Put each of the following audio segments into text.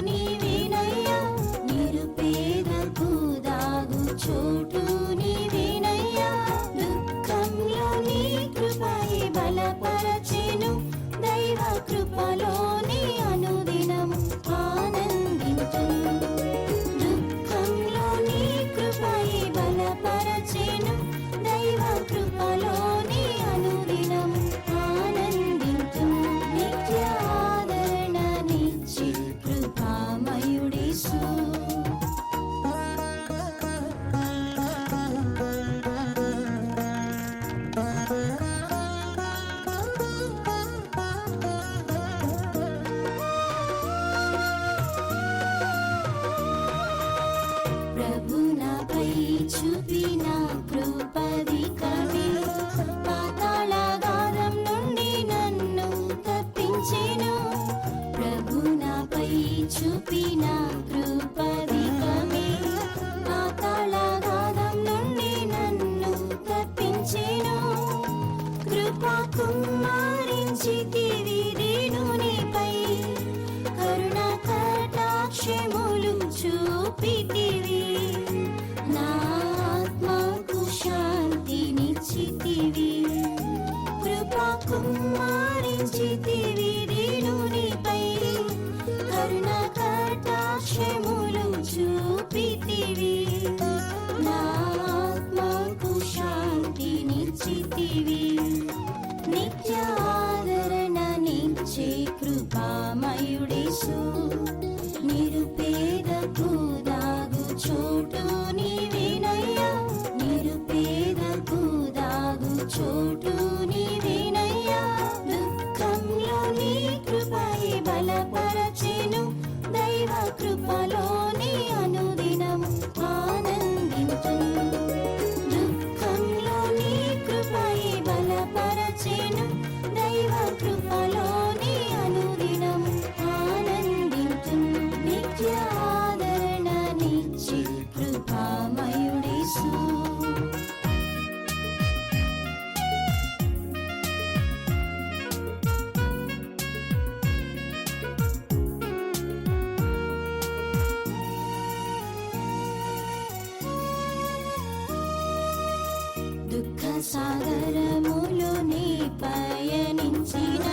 నీవేనయ్యా, నిరుపేదకు దాగు చోటు నీవేనయ్యా. దుఃఖంలో నీ కృపయే బలపరచెను, దైవ కృపలోని అనుదినము ఆనందింతును. దుఃఖంలో నీ కృపయే బలపరచెను, దైవ కృపలోని అనుదినము ఆనందింతును. నిత్య ఆదరణ నిచ్చి కృపామయుడేసు. ప్రభునాపై చూపిన కృపధికమే, పాతాళాగాధం నుండి నన్ను తప్పించెను. ప్రభునాపై చూపిన కృపధికమే, పాతాళాగాధం నుండి నన్ను తప్పించెను. కృపా కుమ్మరించితివి దీనునిపై, కరుణ కటాక్షములు చూపితివి. నా ఆత్మకు శాంతినిచ్చితివి. కృపా కుమ్మరించితివి దీనునిపై, కరుణ కటాక్షములు చూపితివి. నా ఆత్మకు శాంతినిచ్చితివి. నిత్య ఆదరణ నిచ్చే కృపామయుడేసు. నిరుపేదకు దాగు చోటు నీవేనయ్యా, నిరుపేదకు దాగు చోటు నీవేనయ్యా. దుఃఖంలో నీ కృపయే బలపరచెను, దైవ కృపలోని అనుదినము ఆనందింతును. దుఃఖంలో నీ కృపయే బలపరచెను, దైవ కృపలోని అనుదినము ఆనందింతును. నిత్య ఆదరణ నిచ్చి కృపామయుడేసు. దుఃఖ సాగరములో నీ పయనించిన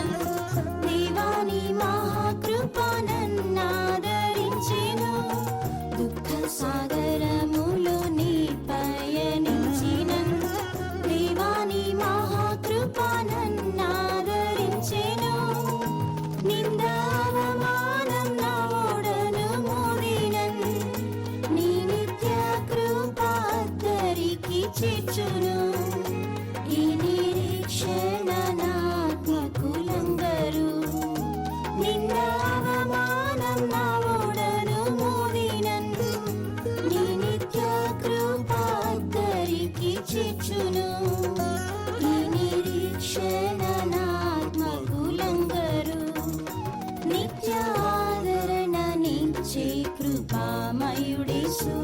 దేవాని మహాకృప నన్నాదరించెను. దుఃఖ సాగరములో నీ పయనించిన దేవాని మహాకృప నన్నాదరించెను. నింద అవమానం నా ఓడను మోదినన్, నీ నిత్య కృప అద్దరికి చేర్చును. ఈ నిరీక్షణ నాత్మకులందరూ, నింద అవమానం నా ఓడను మోదినన్, నీ నిత్య కృప అద్దరికి చేర్చును. ఈ నిరీక్షణ నాత్మకులందరూ, నిత్య ఆదరణ నిచ్చే కృపామయుడేసు.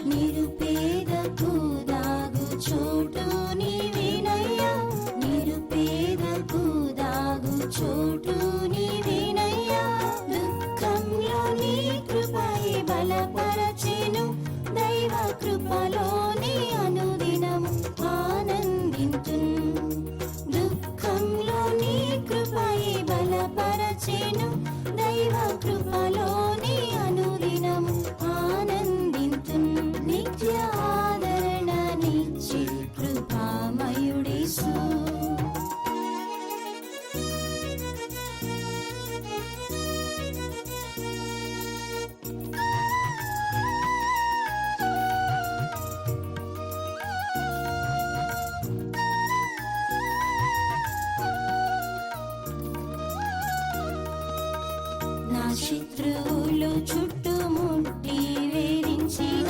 నిరుపేదకు దాగు చోటు నీవేనయ్యా, నిరుపేదకు దాగు చోటు నీవేనయ్యా. దుఃఖంలో నీ కృపయే బలపరచెను, దైవ కృపలోని అనుదినము ఆనందింతును. దుఃఖంలో నీ కృపయే బలపరచెను, దైవ కృపలోని అనుదినము ఆనందింతును. నిత్య ఆదరణ నిచ్చే కృపామయుడేసు. నా శత్రువులు చుట్టుముట్టి వేరించిన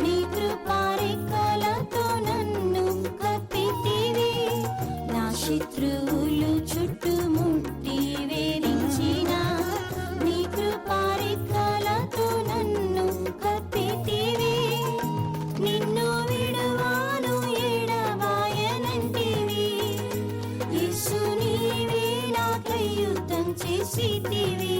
నీ కృపారెక్కలతో నన్ను కప్పితివి. నా శత్రువులు చుట్టుముట్టి వేరించిన నీ కృపారెక్కలతో నన్ను కప్పితివి. నిన్ను విడువాను ఎడబాయనంటివి, యేసు నీవే నాకై యుద్ధం చేసితివి.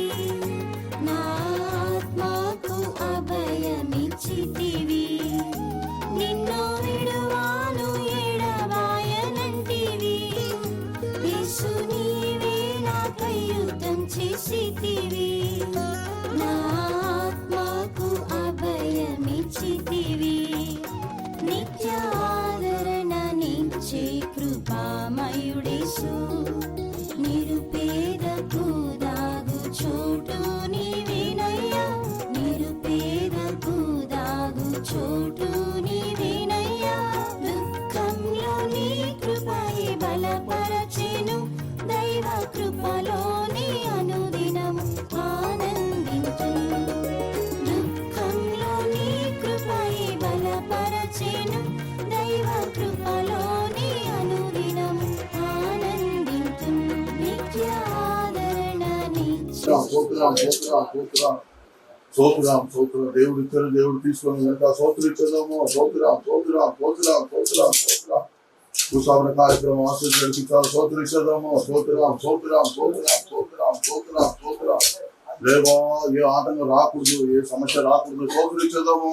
దేవుడు ఇచ్చారు, దేవుడు తీసుకొని కనుక స్తోత్రం ఇచ్చేద్దాము. భూసావరణ కార్యక్రమం ఆశీర్వాదం నడిపించాలి. స్తోత్రం ఇచ్చేద్దాము. దేవా, ఏ ఆటంకం రాకూడదు, ఏ సమస్య రాకూడదు. స్తోత్రం ఇచ్చేద్దాము.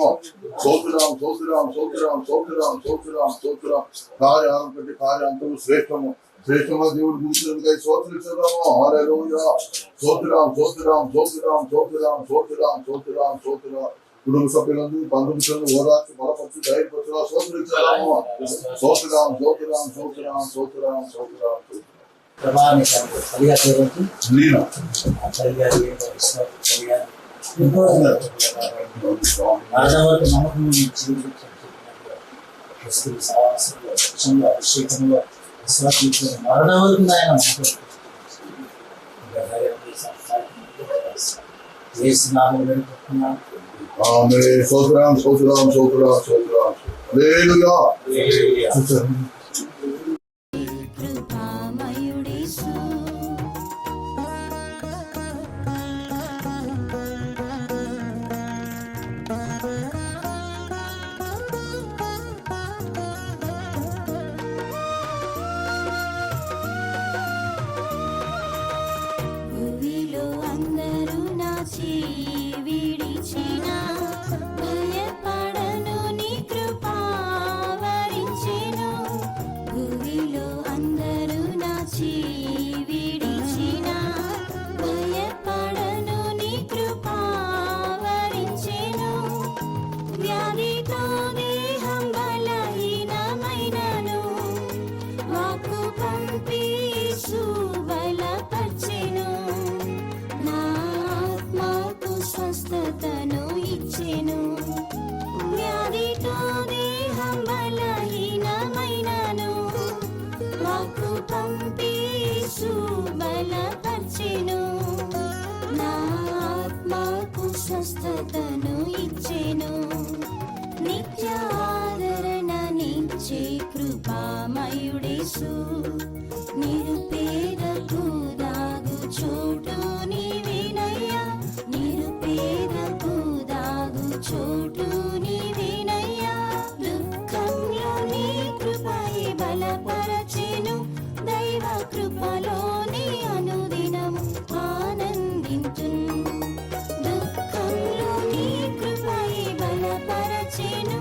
కార్యాలం కంటే కార్యాంతము శ్రేష్టముగా దేవుడు గురించినట్టుగా స్తోత్రం ఇచ్చేద్దాము. హల్లెలూయా. కుటుంబ సభ్యులందు బంధువులను ఓదార్చి బలపరిచి ధైర్యపరచుగా స్తోత్రం ఇచ్చేద్దాము. మరణ వరకు ఆయన కృపామయుడేసు భూమిలో అందరూ నా చేయి విడిచినా భయపడను, నీ కృపా వరించెను. భూమిలో అందరూ నా చేయి విడిచినా భయపడను, నీ కృపా వరించెను. వ్యాధితో దేహం బలహీనమైనను వాక్కు పంపి బలపర్చెను. నా ఆత్మకు స్వస్థతను ఇచ్చెను. వ్యాధితో దేహం బలహీనమైనను వాక్కు పంపి బలపర్చెను. నా ఆత్మకు స్వస్థతను ఇచ్చెను. నిత్య ఆదరణ నిచ్చే కృపామయుడేసు. నిరుపేదకు దాగు చోటు నీవేనయ్యా, నిరుపేదకు దాగు చోటు నీవేనయ్యా. దుఃఖంలో నీ కృపయే బలపరచెను. దైవ కృపలోని అనుదినము ఆనందించును. దుఃఖంలో నీ కృపయే బలపరచెను.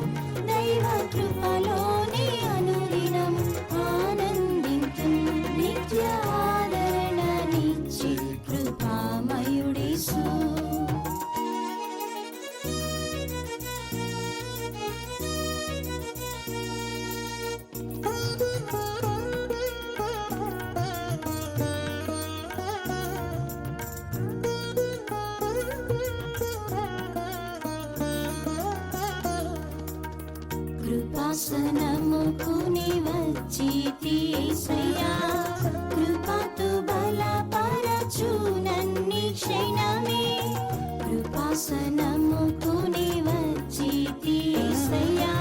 దైవ కృపలోని అనుదినము ఆనందించును. నిత్య ఆదరణ నిచ్చే కృపామయుడేసు. కృపాసనముకు నివచ్చితి యేసయ్యా, కృపతో బలపరచు నన్ని క్షణమే. కృపాసనముకు నివచ్చితి యేసయ్యా,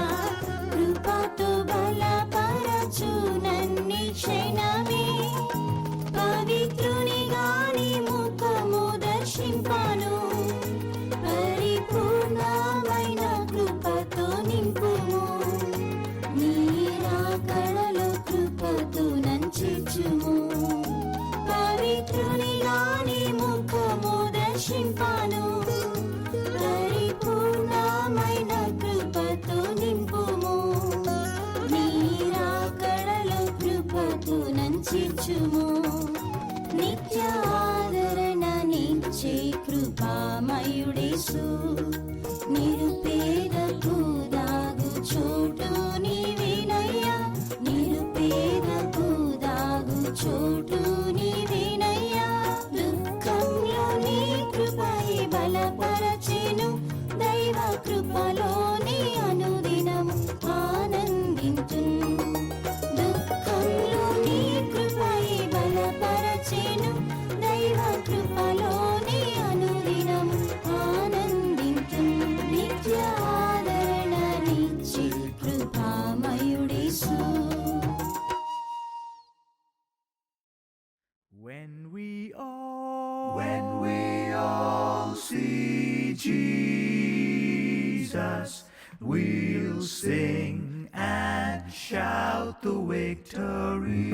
కృపతో బలపరచు నన్ని క్షణమే. పవిత్రునిగా నీ ముఖము దర్శింపను. పరిపూర్ణమైన కృపతో నింపుము. నీ రాకడలో కృపతో నంచేర్చుము. పవిత్రునిగా నీ ముఖము దర్శింపను. పరిపూర్ణమైన కృపతో నింపుము. నీ రాకడలో కృపతో నంచేర్చుము. నిత్య ఆదరణ నిచ్చే కృపామయుడేసు. నిరుపేదకు దాగు చోటు నీవేనయ్యా, నిరుపేదకు దాగు చోటు నీవేనయ్యా. దుఃఖంలో నీ కృపయే బలపరచెను. దైవ కృపలోని అనుదినము ఆనందించును. దుఃఖంలో నీ కృపయే బలపరచెను. దైవ కృపలోని అనుదినము ఆనందించును. నిత్య ఆదరణ నిచ్చే కృపామయుడేసు. When we Jesus, we'll sing and shout the victory.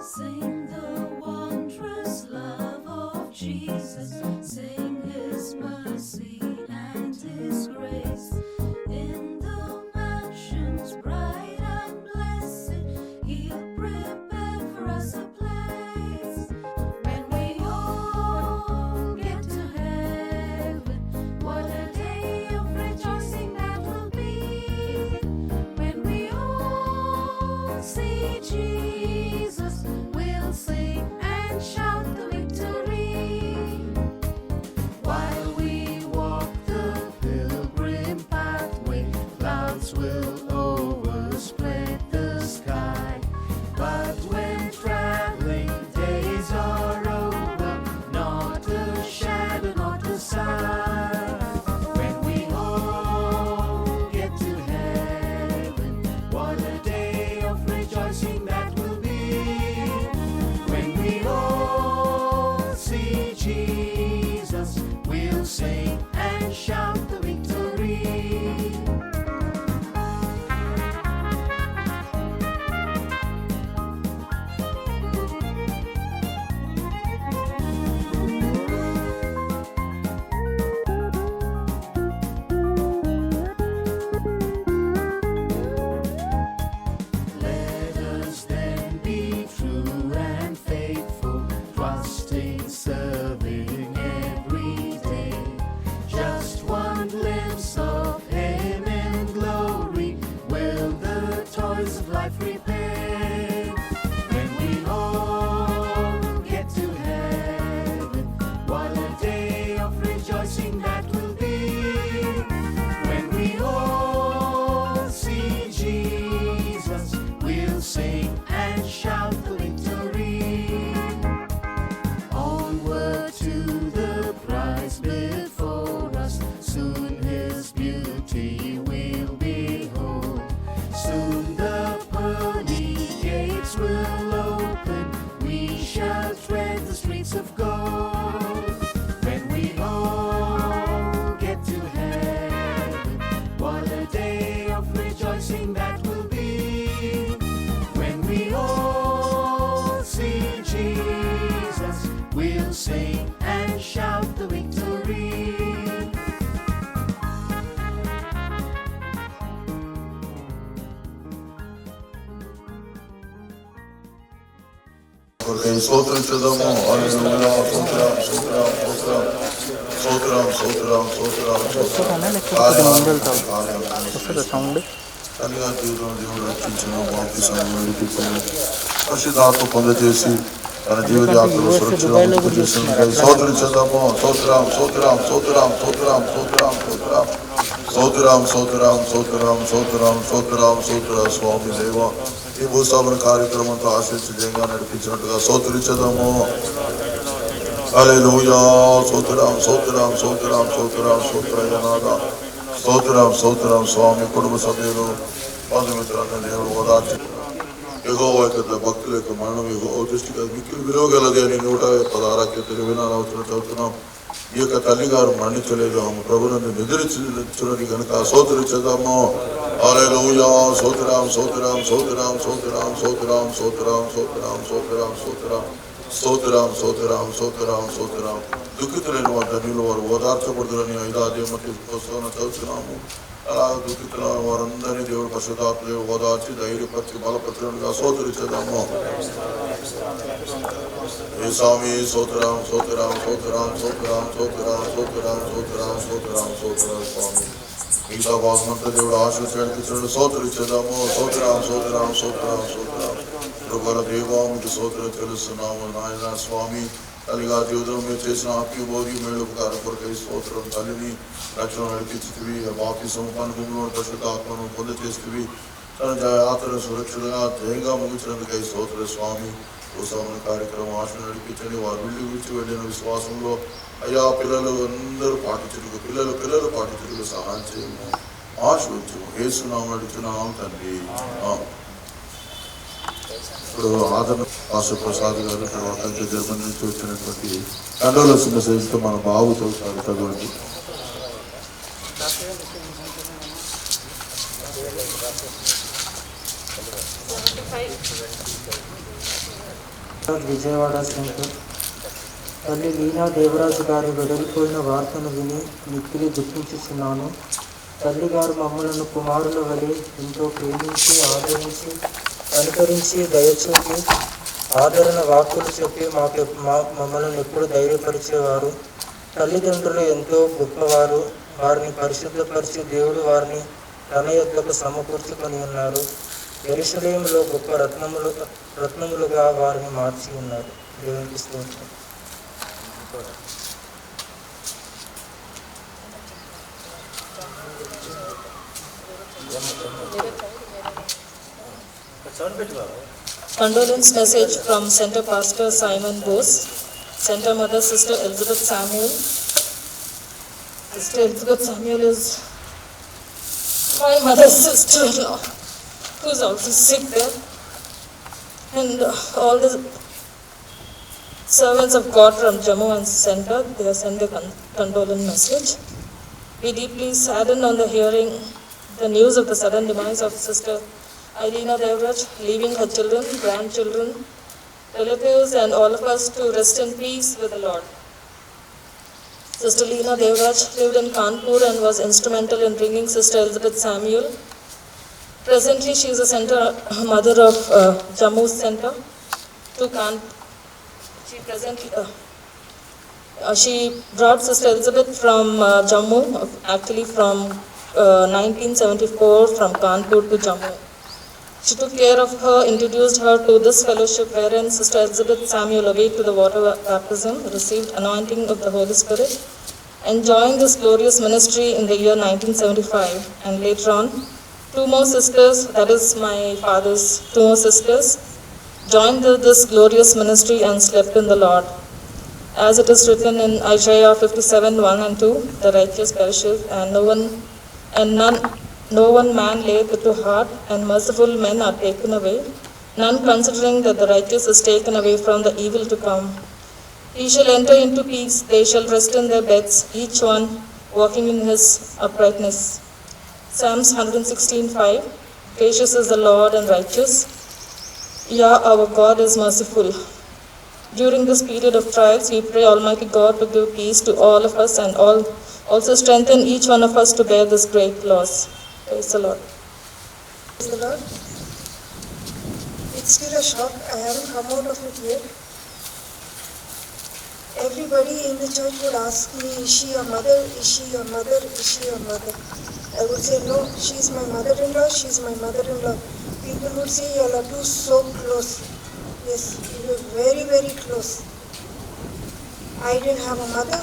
Sing the wondrous love of Jesus, sing his mercy and his grace. In the mansions bright and blessed, he'll prepare for us a place. When we all get to heaven, what a day of rejoicing that will be. When we all see Jesus, we'll sing and shout the victory. While we walk the pilgrim pathway, clouds will overspread the sky. But when traveling days are over, not a shadow, not a sign. When we all get to heaven, what a day of rejoicing that will be. When we all see Jesus, we'll sing and shout the victory. Let us then be true and faithful, trusting, serving every day. Just one glimpse of him in glory will the toys of life repay. When we all get to heaven, what a day of rejoicing that will be. When we all see Jesus, we'll sing and shout the victory. Onward to the prize before us, soon his beauty we'll behold. Soon the pearly gates will open, we shall tread the streets of gold. When we all get to heaven, what a day of rejoicing that will be. When we all see Jesus, we'll sing and shout the victory. స్తోత్రించుదాము. హల్లెలూయా. స్తోత్రం, స్తోత్రం, స్తోత్రం. స్తోత్రం, స్తోత్రం, స్తోత్రం, స్తోత్రం. Sound తల్లిగా జీవితం దేవుడు రక్షించిన బాప్తిసం నడిపించాను. పరిశుద్ధాత్మ పొందజేసి తన జీవిత యాత్రలో సురక్షితంగా చేసినందుకై స్తోత్రించుదాము. స్తోత్రం, స్తోత్రం, స్తోత్రం, స్తోత్రం, స్తోత్రం, స్తోత్రం. స్తోత్రం, స్తోత్రం, స్తోత్రం, స్తోత్రం, స్తోత్రం, స్తోత్రం. స్వామి దేవ, ఈ భూస్థాపన కార్యక్రమంతో ఆశించజయంగా నడిపించినట్టుగా స్తోత్రించుదాము. హల్లెలూయా. స్తోత్రం, స్తోత్రం, స్తోత్రం, స్తోత్రం, స్తోత్రనాథ. స్తోత్రం, స్తోత్రం. స్వామి కుటుంబ సభ్యులు బంధుమిత్రులను దేవుడు ఓదార్చి యెహోవా యొక్క భక్తుల యొక్క మరణం యెహోవా దృష్టికి మిక్కిలి విలువ గలది అని 116 వినాలి చదువుతున్నాం. ఈ యొక్క తల్లి గారు మరణించలేదు, ఆమె ప్రభువును నిద్రించున్నది కనుక స్తోత్రించుదాము. హల్లెలూయా. స్తోత్రం, స్తోత్రం, స్తోత్రం, స్తోత్రం, స్తోత్రం, స్తోత్రం, స్తోత్రం, స్తోత్రం, స్తోత్రం, స్తోత్రం, స్తోత్రం, స్తోత్రం, స్తోత్రం. దుఃఖితులైన వారు ధన్యులు, వారు ఓదార్చబడుదురని 5వ అధ్యాయం పుస్తకం చదువుతున్నాము. అలా దుఃఖితుల వారందరినీ దేవుడు పరిశుద్ధాత్మ దేవుడు ఓదార్చి ధైర్యపరిచి బలపరచడానికి స్తోత్రించుదాము. ఏ స్వామి స్తోత్రం, స్తోత్రం, స్తోత్రం, స్తోత్రం, స్తోత్రం, స్తోత్రం, స్తోత్రం, స్తోత్రం, స్తోత్రం. స్వామి మిగతా భాగమంతా దేవుడు ఆశీర్వదించడానికి స్తోత్రించుదాము. స్తోత్రం, స్తోత్రం, స్తోత్రం, స్తోత్రం. కృపల దేవా మీకు స్తోత్రం తెలుస్తున్నాము నాయన. స్వామి తల్లిగా జీవితంలో మీరు చేసిన ఆత్మీయ భౌతిక మేలుపకారం కొరకై స్తోత్రం. తల్లిని రక్షణ నడిపించితివి, బాప్తిసం అనుభవంలో పరిశుద్ధ ఆత్మను పొందచేస్తువి. తన యాత్రను సురక్షితంగా జయంగా ముగించినందుకై స్తోత్రం. స్వామి భూస్థాపన కార్యక్రమం ఆశ నడిపించండి. వారు విడిచి వెళ్ళిన విశ్వాసంలో అయ్యా పిల్లలు అందరూ పాటించడానికి పిల్లలు పాటించడానికి సహాయం చేయము, ఆశ వచ్చి యేసునామములో అడుగుతున్నాము తండ్రి. ఇప్పుడు ఆదరణ పాస్టర్ ప్రసాద్ గారు, తర్వాత ఇంకా జర్మనీ నుంచి వచ్చినటువంటి కండోలెన్స్ మెసేజ్తో మన బాబు చదువుతారు. చదవండి. విజయవాడ సెంటర్. తల్లి లీనా దేవరాజు గారి వెడలిపోయిన వార్తను విని మిక్కిలి దుఃఖించుచున్నాను. తల్లి గారు మమ్మలను కుమారుల వలె ఎంతో ప్రేమించి, ఆదరించి, అనుకరించి, దయచూపి, ఆదరణ వాక్కులు చెప్పి మమ్మల్ని ఎప్పుడు ధైర్యపరిచేవారు. తల్లిదండ్రులు ఎంతో గొప్పవారు. వారిని పరిశుద్ధపరిచి దేవుడు వారిని తన యొద్దకు సమకూర్చుకొని ఉన్నారు. యెరూషలేములో గొప్ప రత్నములుగా వారిని మార్చి ఉన్నారు. దేవునికి స్తోత్రం. Condolence message from Center Pastor Simon Bose, Center Mother Sister Elizabeth Samuel. Sister Elizabeth Samuel is my mother's sister-in-law, who is also sick there, and all the servants of God from Jammu and Center, they have sent a condolence message. We deeply saddened on the hearing the news of the sudden demise of Sister Irina Devraj, leaving her children, grandchildren, relatives, and all of us to rest in peace with the Lord. Sister Leena Devraj lived in Kanpur and was instrumental in bringing Sister Elizabeth Samuel. Presently, she is a center mother of Jammu Center to Kanpur. She brought Sister Elizabeth from Jammu, actually from 1974, from Kanpur to Jammu. She took care of her, introduced her to this fellowship wherein Sister Elizabeth Samuel awaited to the water baptism, received anointing of the Holy Spirit, and joined this glorious ministry in the year 1975. And later on, two more sisters, that is my father's two more sisters, joined this glorious ministry and slept in the Lord. As it is written in Isaiah 57:1 and 2, the righteous perisheth, and no one man layeth it to heart, and merciful men are taken away, none considering that the righteous is taken away from the evil to come. He shall enter into peace, they shall rest in their beds, each one walking in his uprightness. Psalms 116:5. Gracious is the Lord and righteous. Yah, our God is merciful. During this period of trials, we pray Almighty God to give peace to all of us and also strengthen each one of us to bear this great loss. Praise the Lord. Praise the Lord. It's still a shock. I haven't come out of it yet. Everybody in the church would ask me, is she your mother? Is she your mother? Is she your mother? I would say, no, she is my mother-in-law. She is my mother-in-law. People would say, you all are two so close. Yes, we were very, very close. I didn't have a mother.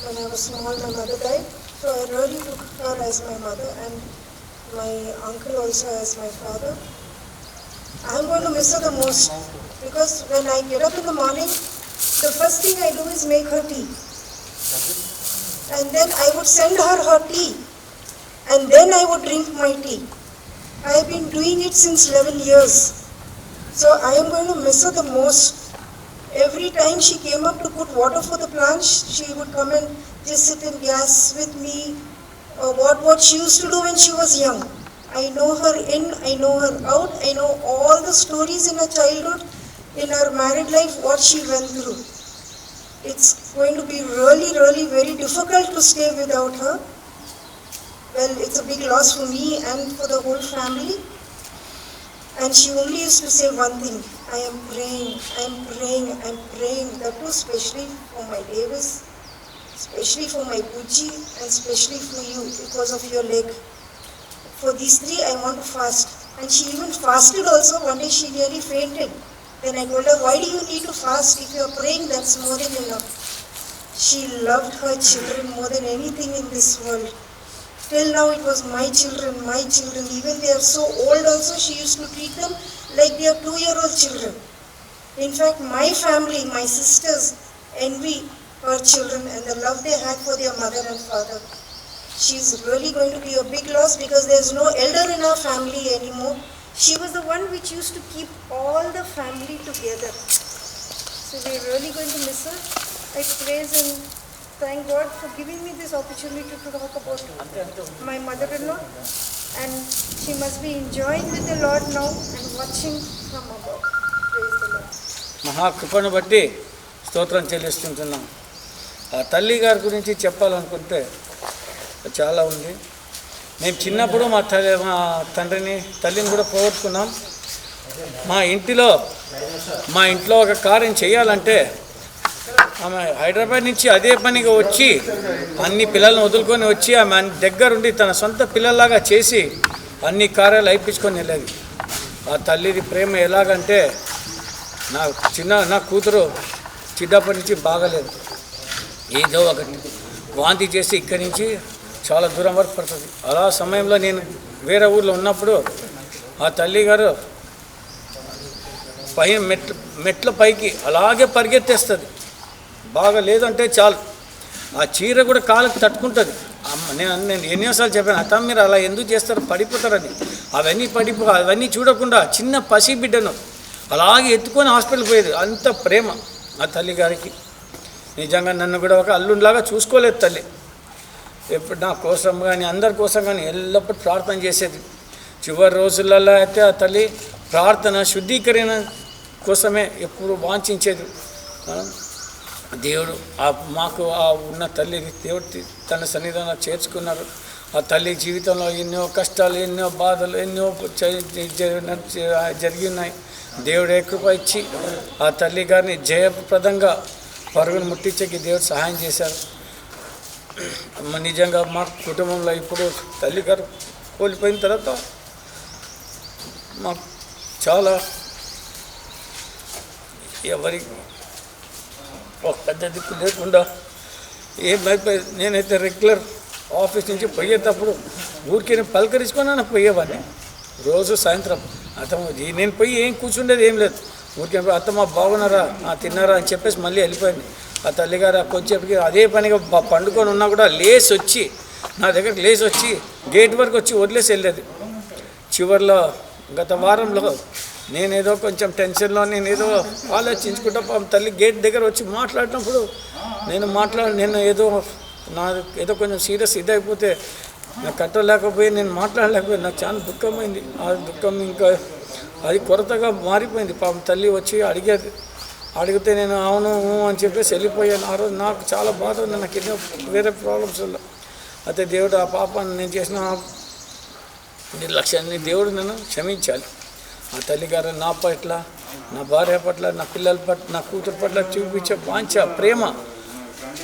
When I was small, my mother died. So I really took her as my mother and my uncle also as my father. I'm going to miss her the most because when I get up in the morning, the first thing I do is make her tea. And then I would send her tea. And then I would drink my tea. I've been doing it since 11 years. So I am going to miss her the most. Every time she came up to put water for the plants, she would come and just sit and gas with me. What she used to do when she was young. I know her in, I know her out, I know all the stories in her childhood, in her married life, what she went through. It's going to be really, really very difficult to stay without her. Well, it's a big loss for me and for the whole family. And she only used to say one thing, I am praying, that too especially for my Davis, especially for my Puji, and especially for you because of your leg. For these three, I want to fast. And she even fasted also. One day she nearly fainted. Then I told her, why do you need to fast? If you are praying, that's more than enough. She loved her children more than anything in this world. Till now it was my children. Even they are so old also, she used to treat them like they are 2-year-old children. In fact, my family, my sisters envy her children and the love they had for their mother and father. She's really going to be a big loss because there's no elder in our family anymore. She was the one which used to keep all the family together. So we're really going to miss her. I praise and thank God for giving me this opportunity to talk about my mother-in-law. And she must be enjoying with the Lord now and watching from above. Praise the Lord. మహాకృపను బట్టి స్తోత్రం చెల్లిస్తుంటున్నాం. ఆ తల్లి గారి గురించి చెప్పాలనుకుంటే చాలా ఉంది. మేము చిన్నప్పుడు మా తల్లిని కూడా పోగొట్టుకున్నాం. మా ఇంట్లో ఒక కార్యం చేయాలంటే ఆమె హైదరాబాద్ నుంచి అదే పనిగా వచ్చి అన్ని పిల్లలను వదులుకొని వచ్చి ఆమె దగ్గరుండి తన సొంత పిల్లల్లాగా చేసి అన్ని కార్యాలు అయిపించుకొని వెళ్ళేది. ఆ తల్లిది ప్రేమ ఎలాగంటే నా కూతురు చిన్నప్పటి నుంచి బాగలేదు, ఏదో ఒకటి వాంతి చేసి ఇక్కడి నుంచి చాలా దూరం వరకు పడుతుంది. అలా సమయంలో నేను వేరే ఊర్లో ఉన్నప్పుడు ఆ తల్లి గారు మెట్ల పైకి అలాగే పరిగెత్తేస్తుంది. బాగా లేదంటే చాలు ఆ చీర కూడా కాళ్ళకి తట్టుకుంటుంది. నేను ఎన్నోసార్లు చెప్పాను, అత్త మీరు అలా ఎందుకు చేస్తారు, పడిపోతారని. అవన్నీ చూడకుండా చిన్న పసి బిడ్డను అలాగే ఎత్తుకొని హాస్పిటల్కి పోయేది. అంత ప్రేమ ఆ తల్లి గారికి. నిజంగా నన్ను కూడా ఒక అల్లుడిలాగా చూసుకోలేదు తల్లి. ఎప్పుడు నా కోసం కానీ అందరి కోసం కానీ ఎల్లప్పుడూ ప్రార్థన చేసేది. చివరి రోజులలో అయితే ఆ తల్లి ప్రార్థన శుద్ధీకరణ కోసమే ఎప్పుడు వాంఛించేది. దేవుడు మాకు ఉన్న తల్లిని దేవుడు తన సన్నిధానంలో చేర్చుకున్నారు. ఆ తల్లి జీవితంలో ఎన్నో కష్టాలు, ఎన్నో బాధలు, ఎన్నో జరిగి ఉన్నాయి. దేవుడే కృప ఇచ్చి ఆ తల్లి గారిని జయప్రదంగా పరుగును ముట్టించకి దేవుడు సహాయం చేశారు. నిజంగా మా కుటుంబంలో ఇప్పుడు తల్లి గారు కోల్పోయిన తర్వాత మాకు చాలా ఎవరికి ఒక పెద్ద దిక్కు లేకుండా ఏమైపోయి నేనైతే రెగ్యులర్ ఆఫీస్ నుంచి పోయేటప్పుడు ఊరికి పలకరించుకొని పోయేవాడిని. రోజు సాయంత్రం అత్తమ్మ నేను పోయి ఏం కూర్చుండేది ఏం లేదు. ఊరికే అత్తమ్మ బాగున్నారా, తిన్నారా అని చెప్పేసి మళ్ళీ వెళ్ళిపోయింది. ఆ తల్లిగారు కొంచెంకి అదే పనిగా పండుకొని ఉన్నా కూడా నా దగ్గరికి లేచి వచ్చి గేట్ వరకు వచ్చి వదిలేసి వెళ్ళేది. చివరిలో గత వారంలో నేనేదో కొంచెం టెన్షన్లో నేనేదో ఆలోచించుకుంటా తల్లి గేట్ దగ్గర వచ్చి మాట్లాడినప్పుడు నేను ఏదో కొంచెం సీరియస్ ఇదైపోతే నాకు కట్టలేకపోయి నేను మాట్లాడలేకపోయి నాకు చాలా దుఃఖమైంది. ఆ దుఃఖం ఇంకా అది కొరతగా మారిపోయింది. పాపం తల్లి వచ్చి అడిగితే నేను అవును అని చెప్పేసి వెళ్ళిపోయాను. ఆ రోజు నాకు చాలా బాధ ఉంది, నాకు ఎన్నో వేరే ప్రాబ్లమ్స్ వల్ల. అయితే దేవుడు ఆ పాపాన్ని నేను చేసిన నిర్లక్ష్యాన్ని దేవుడు నన్ను క్షమించాలి. ఆ తల్లిగారు నా పట్ల, నా భార్య పట్ల, నా పిల్లల పట్ల, నా కూతురు పట్ల చూపించే వాంఛ, ప్రేమ,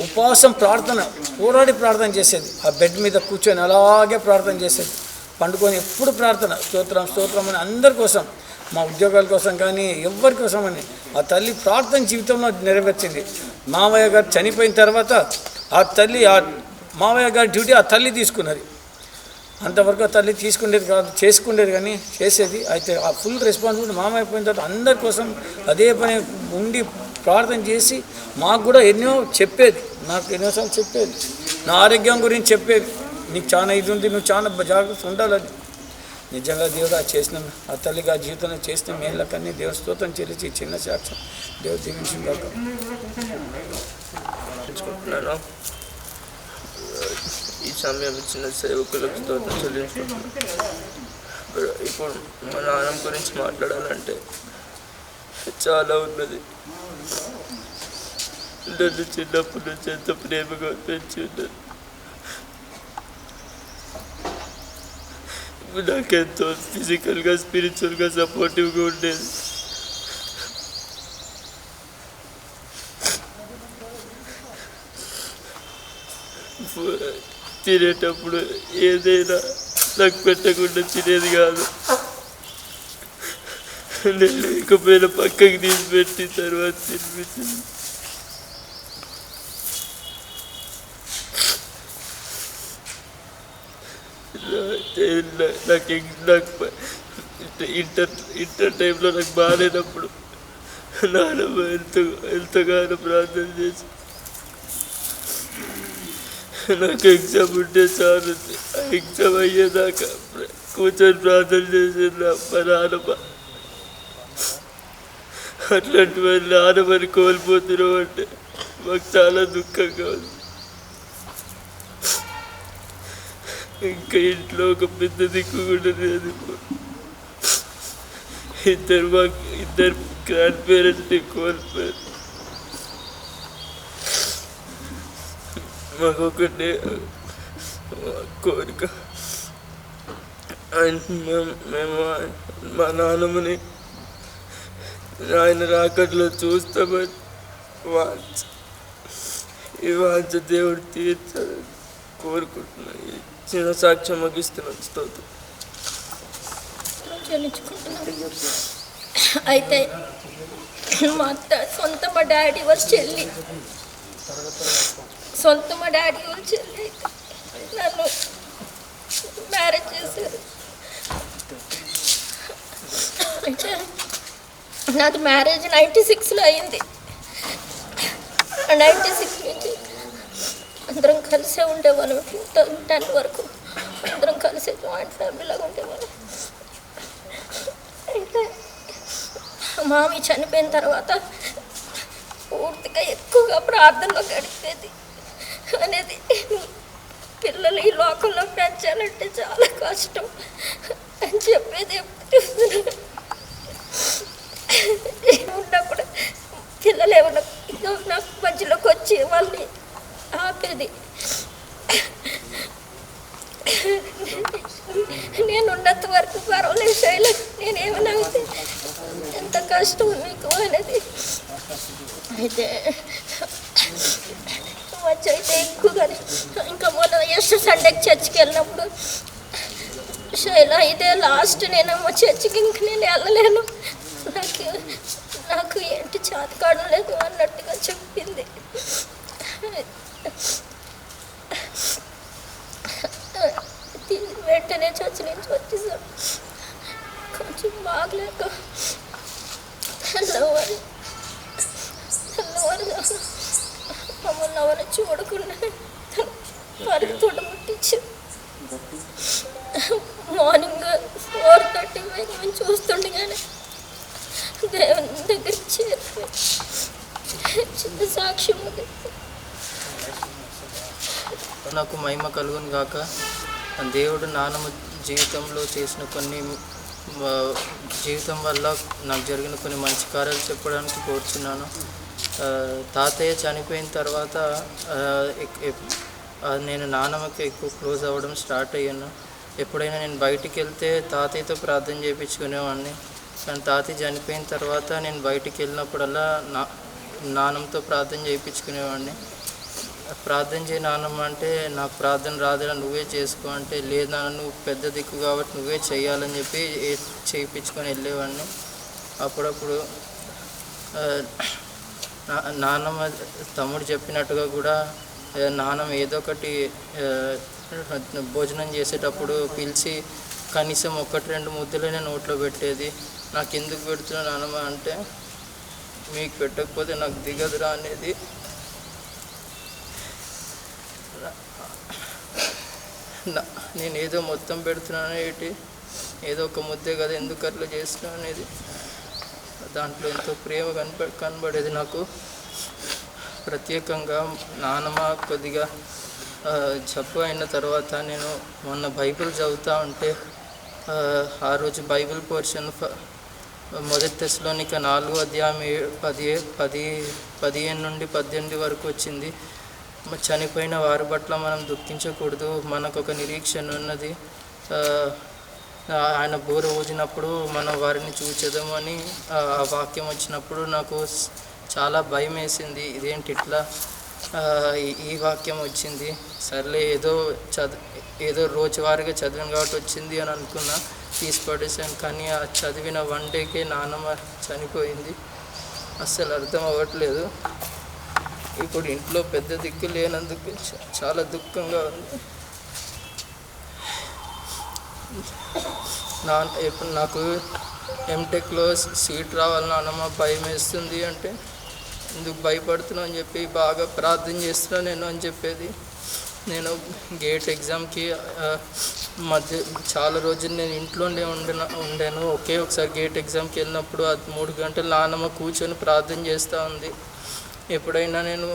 ఉపవాసం, ప్రార్థన, పోరాడి ప్రార్థన చేసేది. ఆ బెడ్ మీద కూర్చొని అలాగే ప్రార్థన చేసేది. పండుకొని ఎప్పుడు ప్రార్థన, స్తోత్రం అని అందరి కోసం, మా ఉద్యోగాల కోసం కానీ ఎవరి కోసం అని ఆ తల్లి ప్రార్థన జీవితంలో నెరవేర్చింది. మావయ్య గారు చనిపోయిన తర్వాత మావయ్య గారి డ్యూటీ ఆ తల్లి తీసుకున్నది. అంతవరకు ఆ తల్లి చేసుకునేది కానీ చేసేది. అయితే ఆ ఫుల్ రెస్పాన్సిబిలిటీ మామయ్య పోయిన తర్వాత అందరి కోసం అదే పని ఉండి ప్రార్థన చేసి మాకు కూడా ఎన్నో చెప్పేది. నాకు ఎన్నోసార్లు చెప్పేది, నా ఆరోగ్యం గురించి చెప్పేది. నీకు చాలా ఇది ఉంది, నువ్వు చాలా జాగ్రత్త ఉండాలని. నిజంగా దేవుడు ఆ తల్లిగా జీవితంలో చేసిన మేళ్ళకన్నీ దేవుడు స్తోత్రం చెల్లించి చిన్న సాక్ష్యం దేవుడు దీవించిందాక. ఈ సమయం ఇచ్చిన సేవకులకు స్తోత్రం చెల్లించుకుంటున్నాను. ఇప్పుడు మా నాన్న గురించి మాట్లాడాలంటే చాలా ఉన్నది. నన్ను చిన్నప్పటి నుంచి ఎంత ప్రేమగా పెంచి ఉన్నది. నాకెంతో ఫిజికల్గా, స్పిరిచువల్గా సపోర్టివ్గా ఉండేది. తినేటప్పుడు ఏదైనా నాకు పెట్టకుండా తినేది కాదు. నేను లేకపోయినా పక్కకి తీసి పెట్టి తర్వాత తినిపించింది. నాకు ఇంటర్ టైంలో నాకు బాగాలేనప్పుడు నాన్నమ్మ ఎంతగానో ప్రార్థన చేసి నాకు ఎగ్జామ్ ఉంటే చాలు, ఆ ఎగ్జామ్ అయ్యేదాకా కూర్చొని ప్రార్థన చేసింది మా నాన్నమ్మ. అట్లాంటి వారి నాన్నమ్మని కోల్పోతున్నాం అంటే మాకు చాలా దుఃఖంగా ఉంది. ఇంకా ఇంట్లో ఒక పెద్ద దిక్కు కూడా లేదు. ఇద్దరు గ్రాండ్ పేరెంట్స్ని కోల్పోయారు. మాకు ఒకటే కోరిక, మేము మా నాన్నమ్మని ఆయన రాకట్లో చూస్తామని వాంఛ, ఈ వాంఛ దేవుడు తీర్చాలని కోరుకుంటున్నాను. చిన్న సాక్ష్యం ముగిస్తున్నాను. స్తోత్రం. అయితే మా అత్త మా డాడీ వాళ్ళ చెల్లి మా డాడీ వాళ్ళ చెల్లి నన్ను మ్యారేజ్ చేశారు. అంటే నాది మ్యారేజ్ 96లో అయింది. 96 నుంచి అందరం కలిసే ఉండేవాళ్ళం. 2010 వరకు అందరం కలిసే జాయింట్ ఫ్యామిలీ లాగా ఉండేవాళ్ళం. అయితే మామి చనిపోయిన తర్వాత పూర్తిగా ఎక్కువగా ప్రార్థనలో గడిపేది అనేది. పిల్లలు ఈ లోకంలో పెంచాలంటే చాలా కష్టం అని చెప్పేది. ఉన్నప్పుడు పిల్లలు ఏమన్నా నాకు మధ్యలోకి వచ్చి వాళ్ళని ఆపేది. నేను ఉన్నంత వరకు పర్వాలేదు శైలి, నేనేమన్నా అయితే ఎంత కష్టం మీకు అనేది. అయితే మధ్య అయితే ఎక్కువగా ఇంకా మొన్న సండేకి చర్చికి వెళ్ళినప్పుడు శైల ఇదే లాస్ట్, నేనమ్మా చర్చికి ఇంక నేను వెళ్ళలేను, నాకు ఏంటి చేతకాడం లేదు అన్నట్టుగా చెప్పింది. వెంటనే చర్చి నుంచి వచ్చేసాడు. కొంచెం బాగలేక తెల్లవారు మమ్మల్ని ఎవరు చూడకుండా పరిగెత్తుడు ముట్టించి మార్నింగ్ 4:30 మేము చూస్తుండగానే దేవుని దగ్గర చేరిపోయి చిన్న సాక్ష్యం ఉంది. నాకు మహిమ కలుగును గాక. దేవుడు నాన్నమ్మ జీవితంలో చేసిన కొన్ని జీవితం వల్ల నాకు జరిగిన కొన్ని మంచి కార్యాలు చెప్పడానికి కోరుచున్నాను. తాతయ్య చనిపోయిన తర్వాత నేను నాన్నమ్మకి ఎక్కువ క్లోజ్ అవ్వడం స్టార్ట్ అయ్యాను. ఎప్పుడైనా నేను బయటికి వెళ్తే తాతయ్యతో ప్రార్థన చేయించుకునేవాడిని. కానీ తాతయ్య చనిపోయిన తర్వాత నేను బయటికి వెళ్ళినప్పుడల్లా నాన్నమ్మతో ప్రార్థన చేయించుకునేవాడిని. ప్రార్థన చేయి నాన్నమ్మ అంటే నాకు ప్రార్థన రాదురా నువ్వే చేసుకో అంటే, లేదు నాన్న నువ్వు పెద్ద దిక్కు కాబట్టి నువ్వే చేయాలని చెప్పి చేయించుకొని వెళ్ళేవాడిని. అప్పుడప్పుడు నాన్నమ్మ తమ్ముడు చెప్పినట్టుగా కూడా నాన్నమ్మ ఏదో ఒకటి భోజనం చేసేటప్పుడు పిలిచి కనీసం 1-2 ముద్దలనే నోట్లో పెట్టేది. నాకు ఎందుకు పెడుతున్నా నాన్నమ్మ అంటే, మీకు పెట్టకపోతే నాకు దిగదురా అనేది. నేను ఏదో మొత్తం పెడుతున్నాను ఏంటి, ఏదో ఒక ముద్దే కదా ఎందుకు అట్లా చేస్తున్నాను అనేది దాంట్లో ఎంతో ప్రేమ కనబడేది నాకు. ప్రత్యేకంగా నాన్నమ్మ కొద్దిగా జబ్బు అయిన తర్వాత నేను మొన్న బైబిల్ చదువుతూ ఉంటే ఆ రోజు బైబిల్ పోర్షన్ 1 తెస్సలోనిక 4వ అధ్యాయం 15 నుండి 18 వరకు వచ్చింది. చనిపోయిన వారి పట్ల మనం దుఃఖించకూడదు, మనకు ఒక నిరీక్షణ ఉన్నది. ఆయన బోర ఊదినప్పుడు మనం వారిని చూచేద్దామని ఆ వాక్యం వచ్చినప్పుడు నాకు చాలా భయం వేసింది. ఇదేంటి ఇట్లా ఈ వాక్యం వచ్చింది, సర్లే ఏదో రోజువారీగా చదివాను కాబట్టి వచ్చింది అని అనుకున్నా, తీసి పడేసాను. కానీ ఆ చదివిన 1 డేకే నాన్నమ్మ చనిపోయింది. అస్సలు అర్థం అవ్వట్లేదు. ఇప్పుడు ఇంట్లో పెద్ద దిక్కు లేనందుకు చాలా దుఃఖంగా ఉంది. ఇప్పుడు నాకు ఎంటెక్లో సీట్ రావాలని నాన్నమ్మ భయం వేస్తుంది అంటే, ఎందుకు భయపడుతున్నావు అని చెప్పి బాగా ప్రార్థన చేస్తున్నా నేను అని చెప్పేది. నేను గేట్ ఎగ్జామ్కి మధ్య చాలా రోజులు నేను ఇంట్లోనే ఉండాను. ఒకసారి గేట్ ఎగ్జామ్కి వెళ్ళినప్పుడు అది 3 గంటలు నాన్నమ్మ కూర్చొని ప్రార్థన చేస్తూ ఉంది. ఎప్పుడైనా నేను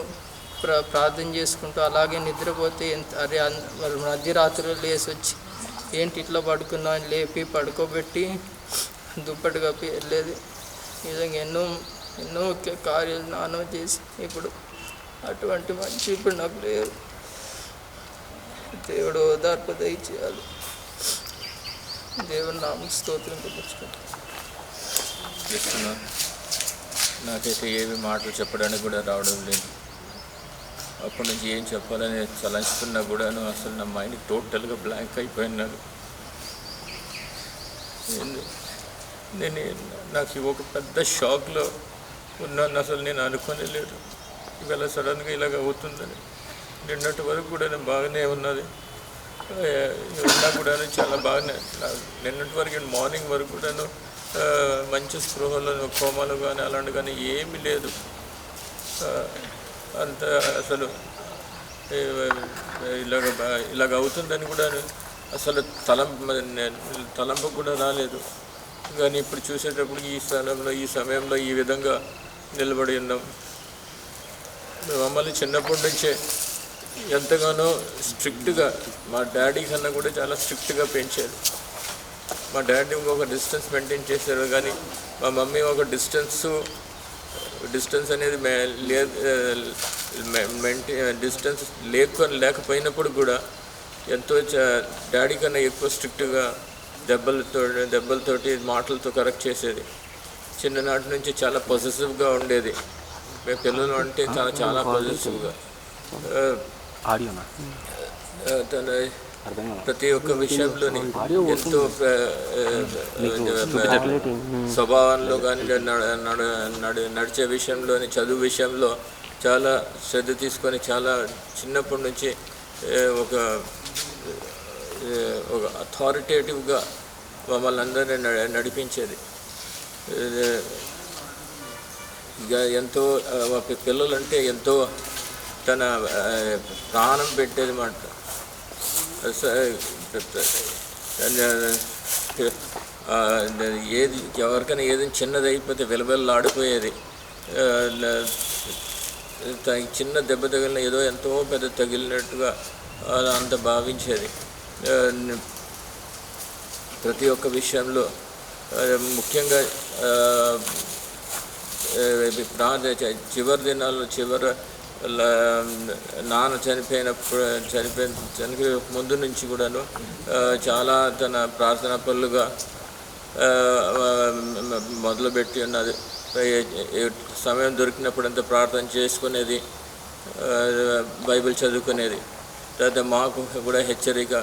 ప్రార్థన చేసుకుంటూ అలాగే నిద్రపోతే వాళ్ళు మధ్యరాత్రులు లేసి వచ్చి ఏంటి ఇట్లా పడుకున్నా అని లేపి పడుకోబెట్టి దుప్పటి కప్పి వెళ్ళేది. ఈ విధంగా ఎన్నో కార్యాలు నాన్న చేసి ఇప్పుడు అటువంటి మంచి ఇప్పుడు నాకు లేరు. దేవుడు ఓదార్పు దయచేయాలి. దేవుని నామ స్తోత్రం చెప్తున్నా. నాకైతే ఏమి మాటలు చెప్పడానికి కూడా రావడం లేదు. అప్పటి నుంచి ఏం చెప్పాలని తలంచుకున్నా కూడాను అసలు నా మైండ్ టోటల్గా బ్లాంక్ అయిపోయినాను. నాకు ఒక పెద్ద షాక్లో ఉన్నాను. అసలు నేను అనుకోలేదు ఇవాళ సడన్గా ఇలాగ అవుతుందని. నిన్నటి వరకు కూడా నేను బాగానే ఉన్నది, ఉన్నా కూడా చాలా బాగానే. నిన్నటి వరకు మార్నింగ్ వరకు కూడాను మంచి స్పృహలో కోమాలు కానీ అలాంటి కానీ ఏమీ లేదు. అంత అసలు ఇలాగ అవుతుందని కూడా అసలు తలంపు కూడా రాలేదు. కానీ ఇప్పుడు చూసేటప్పుడు ఈ సమయంలో ఈ విధంగా నిలబడి ఉన్నాం. మమ్మల్ని చిన్నప్పటి నుంచే ఎంతగానో స్ట్రిక్ట్గా, మా డాడీ కన్నా కూడా చాలా స్ట్రిక్ట్గా పెంచారు. మా డాడీ ఒక డిస్టెన్స్ మెయింటైన్ చేశారు, కానీ మా మమ్మీ ఒక డిస్టెన్స్ అనేది డిస్టెన్స్ లేకపోయినప్పుడు కూడా ఎంతో డాడీ కన్నా ఎక్కువ స్ట్రిక్ట్గా దెబ్బలతోటి మాటలతో కరెక్ట్ చేసేది. చిన్ననాటి నుంచి చాలా పొజెసివ్గా ఉండేది. మేము పిల్లలు అంటే చాలా పొజెసివ్గా తన ప్రతి ఒక్క విషయంలోని ఎంతో స్వభావంలో కానీ నడిచే విషయంలోని చదువు విషయంలో చాలా శ్రద్ధ తీసుకొని చాలా చిన్నప్పటి నుంచి ఒక అథారిటేటివ్గా మమ్మల్ని అందరినీ నడిపించేది. ఇక ఎంతో పిల్లలంటే ఎంతో తన ప్రాణం పెట్టేది మాట. ఎవరికైనా ఏదైనా చిన్నది అయిపోతే వెలవెల్లాడిపోయేది. చిన్న దెబ్బ తగిలిన ఏదో ఎంతో పెద్ద తగిలినట్టుగా అలా అంత భావించేది. ప్రతి ఒక్క విషయంలో ముఖ్యంగా చివరి దినాల్లో నాన్న చనిపోయే ముందు నుంచి కూడాను చాలా తన ప్రార్థనా పనులుగా మొదలుపెట్టి ఉన్నది. సమయం దొరికినప్పుడంతా ప్రార్థన చేసుకునేది, బైబిల్ చదువుకునేది. తర్వాత మాకు కూడా హెచ్చరిక,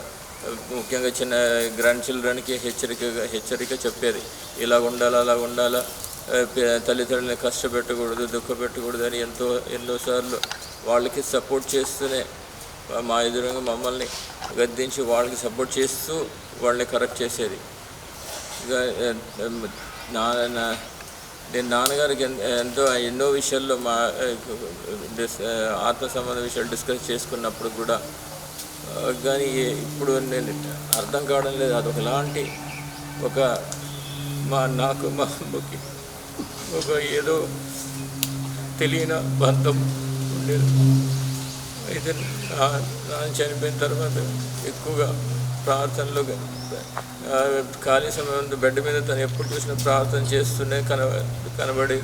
ముఖ్యంగా చిన్న గ్రాండ్ చిల్డ్రన్కి హెచ్చరిక చెప్పేది. ఇలా ఉండాలా, అలా ఉండాలా, తల్లిదండ్రులని కష్టపెట్టకూడదు, దుఃఖపెట్టకూడదు అని ఎన్నోసార్లు వాళ్ళకి సపోర్ట్ చేస్తూనే మా ఎదురుగా మమ్మల్ని గద్దించి వాళ్ళకి సపోర్ట్ చేస్తూ వాళ్ళని కరెక్ట్ చేసేది. నేను నాన్నగారికి ఎన్నో విషయాల్లో మా ఆత్మ సంబంధ విషయాలు డిస్కస్ చేసుకున్నప్పుడు కూడా కానీ ఇప్పుడు నేను అర్థం కావడం లేదు. అదొకలాంటి నాకు మా అమ్మకి ఏదో తెలియని బంధం ఉండేది. అయితే నాన్న చనిపోయిన తర్వాత ఎక్కువగా ప్రార్థనలో ఖాళీ సమయంలో బెడ్ మీద తను ఎప్పుడు చూసినా ప్రార్థన చేస్తూనే కనబడి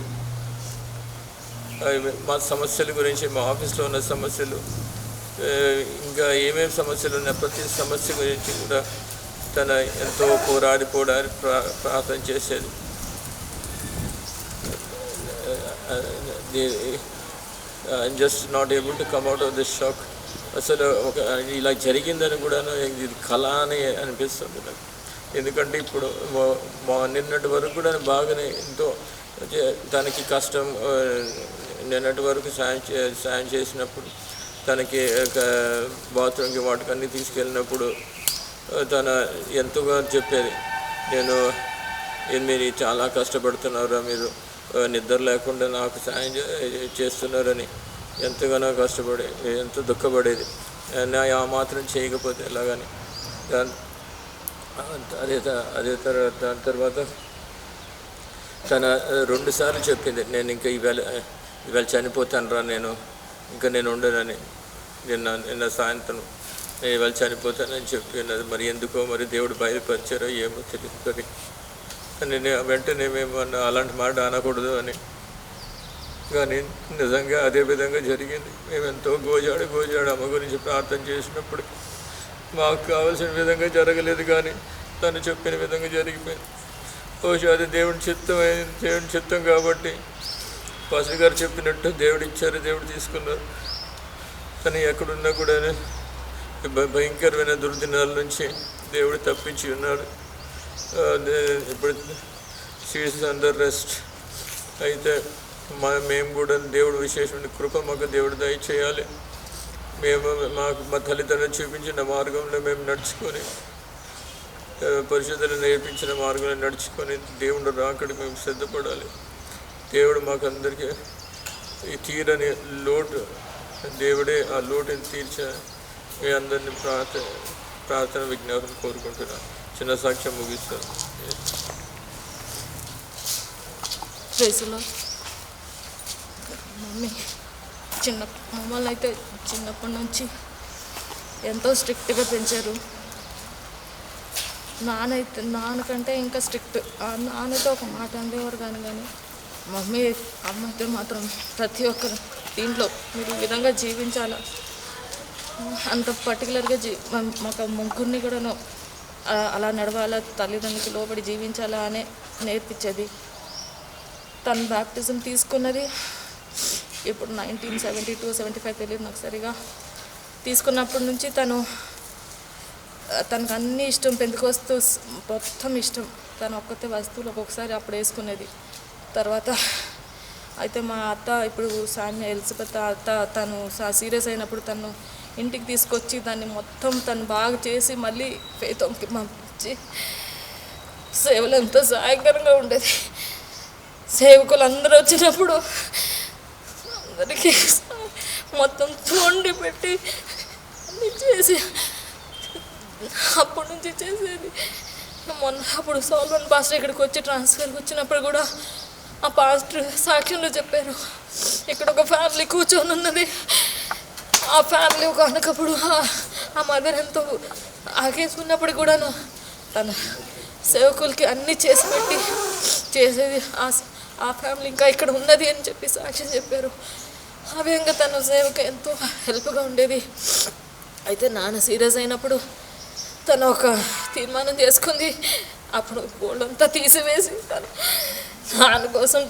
మా సమస్యల గురించి, మా ఆఫీస్లో ఉన్న సమస్యలు, ఇంకా ఏమేమి సమస్యలు ఉన్నాయి ప్రతి సమస్య గురించి కూడా తన ఎంతో పోరాడి ప్రార్థన చేసేది. I'm just not able to come out of this shock. అసలు ఇలా జరిగిందని కూడా ఇది కళ అని అనిపిస్తుంది నాకు. ఎందుకంటే ఇప్పుడు నిన్నటి వరకు కూడా బాగానే ఎంతో తనకి కష్టం, నిన్నటి వరకు సాయం చేసినప్పుడు తనకి బాత్రూమ్కి వాటికన్నీ తీసుకెళ్ళినప్పుడు తన ఎంతగా చెప్పేది, మీరు చాలా కష్టపడుతున్నారా, మీరు నిద్ర లేకుండా నాకు సాయం చేస్తున్నారని ఎంతగానో ఎంతో దుఃఖపడేది. ఆ మాత్రం చేయకపోతే ఎలాగని దాని తర్వాత తన 2 సార్లు చెప్పింది, నేను ఇంకా ఇవాళ చనిపోతాను రా, నేను ఉండనని. నిన్న సాయంత్రం నేను ఇవాళ చనిపోతానని చెప్పినది. మరి ఎందుకో మరి దేవుడు బయలుపరిచారో ఏమో తెలియదు. కానీ వెంటనే మేము అలాంటి మాట అనకూడదు అని, కానీ నిజంగా అదే విధంగా జరిగింది. మేము ఎంతో గోజాడు అమ్మ గురించి ప్రార్థన చేసినప్పుడు మాకు కావాల్సిన విధంగా జరగలేదు, కానీ తను చెప్పిన విధంగా జరిగిపోయింది. బహుశా అది దేవుని చిత్తం కాబట్టి పాస్టర్ గారు చెప్పినట్టు దేవుడు ఇచ్చారు, దేవుడు తీసుకున్నారు. కానీ ఎక్కడున్నా కూడా భయంకరమైన దుర్దినాల నుంచి దేవుడు తప్పించి ఉన్నాడు. ఇప్పుడు షీఈస్ అండర్ రెస్ట్. అయితే మేము కూడా దేవుడు విశేషమైన కృప మాకు దేవుడు దయచేయాలి. మా తల్లిదండ్రులు చూపించిన మార్గంలో మేము నడుచుకొని, పరిశుద్ధులు నేర్పించిన మార్గంలో నడుచుకొని దేవుడు రాకడికి మేము సిద్ధపడాలి. దేవుడు మాకు అందరికీ ఈ తీరని లోటు, దేవుడే ఆ లోటుని తీర్చే మీ అందరినీ ప్రార్థన విజ్ఞాపన కోరుకుంటున్నాను. చిన్న సాక్ష్యం ముగిస్తాను. మమ్మల్ని అయితే చిన్నప్పటి నుంచి ఎంతో స్ట్రిక్ట్గా పెంచారు. నాన్నకంటే ఇంకా స్ట్రిక్ట్. నాన్నతో ఒక మాట అనేవారు కానీ అమ్మ అయితే మాత్రం ప్రతి ఒక్కరు దీంట్లో మీరు ఈ విధంగా జీవించాలా, అంత పర్టికులర్గా మాకు ముగ్గురిని కూడా అలా నడవాలా, తల్లిదండ్రులకి లోబడి జీవించాలా అనే నేర్పించేది. తను బ్యాప్టిజం తీసుకున్నది ఇప్పుడు 1972-75 తెలియదు నాకు సరిగా. తీసుకున్నప్పటి నుంచి తనకు అన్నీ ఇష్టం, పెందుకొస్తూ మొత్తం ఇష్టం. తను ఒక్కతే వస్తువులు ఒక్కొక్కసారి అప్పుడు వేసుకునేది. తర్వాత అయితే మా అత్త, ఇప్పుడు సామ్య ఎలిజబెత్ అత్త, తను సీరియస్ అయినప్పుడు తను ఇంటికి తీసుకొచ్చి దాన్ని మొత్తం తను బాగా చేసి మళ్ళీ ఫేతంకి పంపించి సేవలు ఎంతో సహాయకరంగా ఉండేది. సేవకులు అందరూ వచ్చినప్పుడు అందరికీ మొత్తం వండి పెట్టి అన్నీ చేసి అప్పటి నుంచి చేసేది. అప్పుడు సోల్వన్ పాస్టర్ ఇక్కడికి వచ్చి ట్రాన్స్ఫర్కి వచ్చినప్పుడు కూడా ఆ పాస్టర్ సాక్ష్యంలో చెప్పారు, ఇక్కడ ఒక ఫ్యామిలీ కూర్చొని ఉన్నది, ఆ ఫ్యామిలీ ఒక అనకప్పుడు ఆ మదర్ ఎంతో ఆగేసుకున్నప్పుడు కూడా తన సేవకులకి అన్నీ చేసి పెట్టి చేసేది. ఆ ఫ్యామిలీ ఇంకా ఇక్కడ ఉన్నది అని చెప్పి సాక్ష్యం చెప్పారు. ఆ విధంగా తన సేవకు ఎంతో హెల్ప్గా ఉండేది. అయితే నాన్న సీరియస్ అయినప్పుడు తను ఒక తీర్మానం చేసుకుంది. అప్పుడు గోల్డంతా తీసివేసి నాన్న కోసం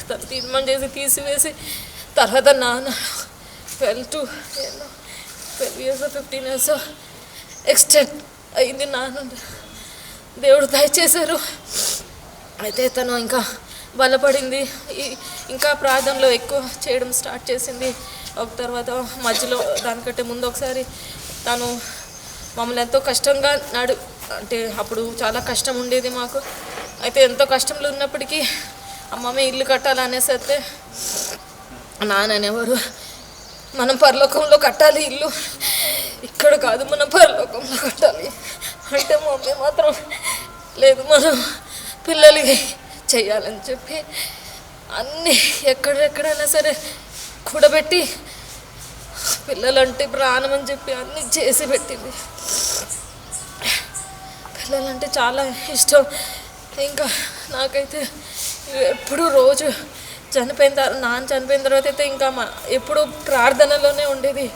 తను తీర్మానం చేసి తీసివేసి తర్వాత నాన్న 12 years 15 years ఎక్స్టెండ్ అయింది. నాన్న దేవుడు దయచేశారు. అయితే తను ఇంకా బలపడింది, ఇంకా ప్రార్థనలో ఎక్కువ చేయడం స్టార్ట్ చేసింది. ఒక తర్వాత మధ్యలో దానికంటే ముందు ఒకసారి తను మమ్మల్ని ఎంతో కష్టంగా అంటే అప్పుడు చాలా కష్టం ఉండేది మాకు. అయితే ఎంతో కష్టంలో ఉన్నప్పటికీ అమ్మమ్మ ఇల్లు కట్టాలనేసి అయితే నాన్న అనేవారు, మనం పరలోకంలో కట్టాలి ఇల్లు, ఇక్కడ కాదు మనం పరలోకంలో కట్టాలి అంటే మమ్మీ మాత్రం లేదు, మనం పిల్లలకి చెయ్యాలని చెప్పి అన్నీ ఎక్కడెక్కడైనా సరే కూడబెట్టి పిల్లలంటే ప్రాణం అని చెప్పి అన్నీ చేసి పెట్టింది. పిల్లలంటే చాలా ఇష్టం. ఇంకా నాకైతే ఎప్పుడు రోజు నాన్న చనిపోయిన తర్వాత అయితే ఇంకా ఎప్పుడు ప్రార్థనలోనే ఉండేది,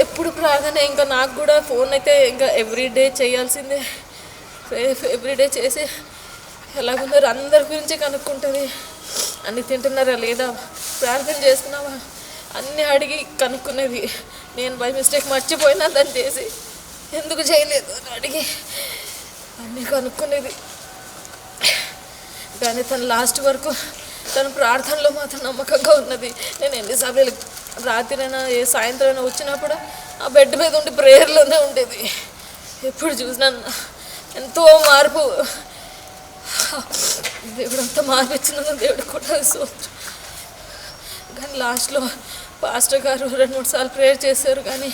ఎప్పుడు ప్రార్థన. ఇంకా నాకు కూడా ఫోన్ అయితే ఇంకా ఎవ్రీడే చేయాల్సిందే, ఎవ్రీడే చేసి ఎలాగున్నారు అందరి గురించి కనుక్కుంటుంది. అన్నీ తింటున్నారా లేదా, ప్రార్థన చేస్తున్నావా అన్నీ అడిగి కనుక్కునేది. నేను బై మిస్టేక్ మర్చిపోయినా దాన్ని చేసి ఎందుకు చేయలేదు అని అడిగి అన్నీ కనుక్కునేది. కానీ తను లాస్ట్ వరకు తను ప్రార్థనలో మాత్రం నమ్మకంగా ఉన్నది. నేను ఎన్నిసార్లు రాత్రైనా సాయంత్రం అయినా వచ్చినప్పుడు ఆ బెడ్ మీద ఉండి ప్రేయర్లోనే ఉండేది. ఎప్పుడు చూసినా ఎంతో మార్పు, దేవుడు అంతా మార్పు ఇచ్చినందుకు దేవుడు కూడా స్తోత్రం. కానీ లాస్ట్లో పాస్టర్ గారు 2-3 సార్లు ప్రేయర్ చేశారు, కానీ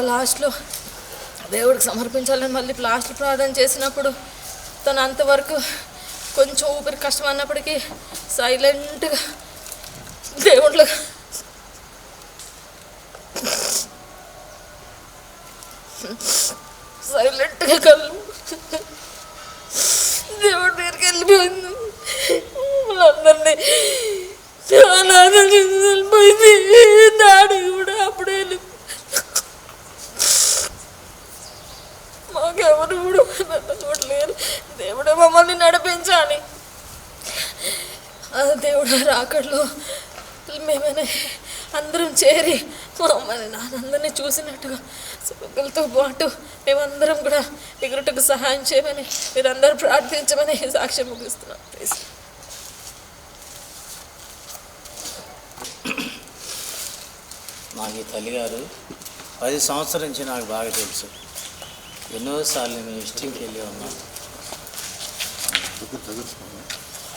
లాస్ట్లో దేవుడికి సమర్పించాలని మళ్ళీ లాస్ట్లో ప్రార్థన చేసినప్పుడు తను అంతవరకు కొంచెం ఊపిరి కష్టం అన్నప్పటికీ సైలెంట్గా దేవుళ్ళు సైలెంట్గా కళ్ళు దేవుడి దగ్గరికి వెళ్ళిపోయింది. వాళ్ళందరినీ చాలా వెళ్ళిపోయింది. డాడీ కూడా అప్పుడే మాకెవరు కూడా నన్ను చూడలేరు. దేవుడే మమ్మల్ని నడిపించాలి. దేవుడు రాకడలో మేమైనా అందరం చేరి మమ్మల్ని నాన్నందరినీ చూసినట్టుగా సుఖలతో పాటు మేమందరం కూడా ఎగురుటకు సహాయం చేయమని మీరందరూ ప్రార్థించమని సాక్ష్యం ముగిస్తున్నాం. ప్లీజ్. నాకు ఈ తల్లిగారు 10 సంవత్సరాల నుంచి నాకు బాగా తెలుసు. ఎన్నోసార్లు నేను విజిటింగ్కి వెళ్ళి ఉన్నాం.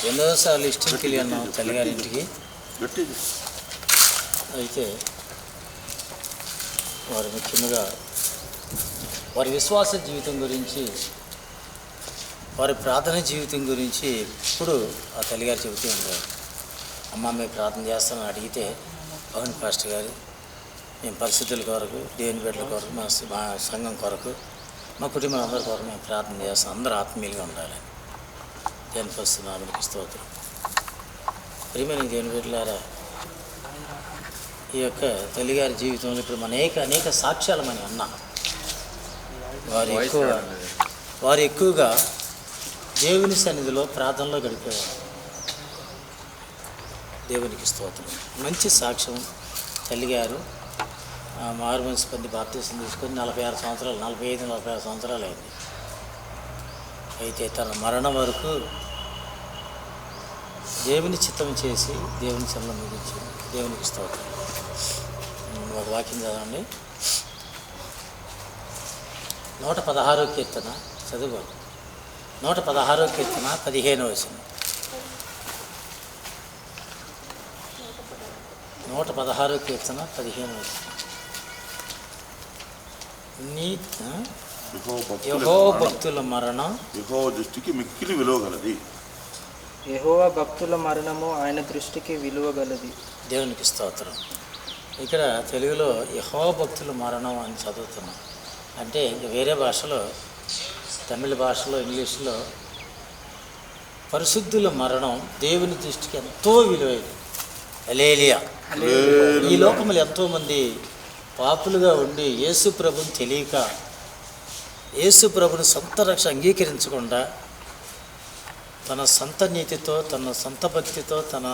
ఎన్నోసార్లు విజిటింగ్కి వెళ్ళి ఉన్నాం తల్లిగారింటికి. అయితే వారు ముఖ్యంగా వారి విశ్వాస జీవితం గురించి, వారి ప్రార్థన జీవితం గురించి ఇప్పుడు ఆ తల్లిగారు చెబుతూ ఉంటారు. అమ్మ మేము ప్రార్థన చేస్తామని అడిగితే, అవును పాస్టర్ గారు, మేము పరిస్థితుల కొరకు, దేవుని బిడ్డల కొరకు, మా సంఘం కొరకు, మా కుటుంబం అందరి కొరకు మేము ప్రార్థన చేస్తాం. అందరూ ఆత్మీయులుగా ఉండాలి. దేవుని పరిస్థితి స్తోత్రం. ప్రియమైన దేవుని బిడ్డలారా, ఈ యొక్క తల్లిగారి జీవితంలో ఇప్పుడు అనేక సాక్ష్యాలు మనం అన్నాం. వారు ఎక్కువగా దేవుని సన్నిధిలో ప్రార్థనలో గడిపేవారు. దేవునికి స్తోత్రం. మంచి సాక్ష్యం. తల్లిగారు మారుమనసు పొంది బాప్తిసం తీసుకొని 45-46 సంవత్సరాలు అయింది. అయితే తన మరణం వరకు దేవుని చిత్తం చేసి దేవుని సన్నిధిలో ముగించింది. దేవునికి స్తోత్రం. ఒక వాక్యం చదవండి. 116వ కీర్తన చదువుకోండి. 116వ కీర్తన 15వ వచనం. 116వ కీర్తన 15వ వచనం. యెహోవా భక్తుల మరణం యెహోవా దృష్టికి మిక్కిలి విలువగలది. యెహోవా భక్తుల మరణము ఆయన దృష్టికి విలువగలది. దేవునికి స్తోత్రం. ఇక్కడ తెలుగులో యెహోవా భక్తుల మరణం అని చదువుతున్నాం. అంటే ఇంక వేరే భాషలో, తమిళ భాషలో, ఇంగ్లీష్లో పరిశుద్ధుల మరణం దేవుని దృష్టికి ఎంతో విలువైనది. హల్లెలూయా. ఈ లోకములు ఎంతోమంది పాపులుగా ఉండి యేసు ప్రభుని తెలియక, యేసు ప్రభుని సొంత రక్ష అంగీకరించకుండా తన సొంత నీతితో, తన సొంత భక్తితో, తన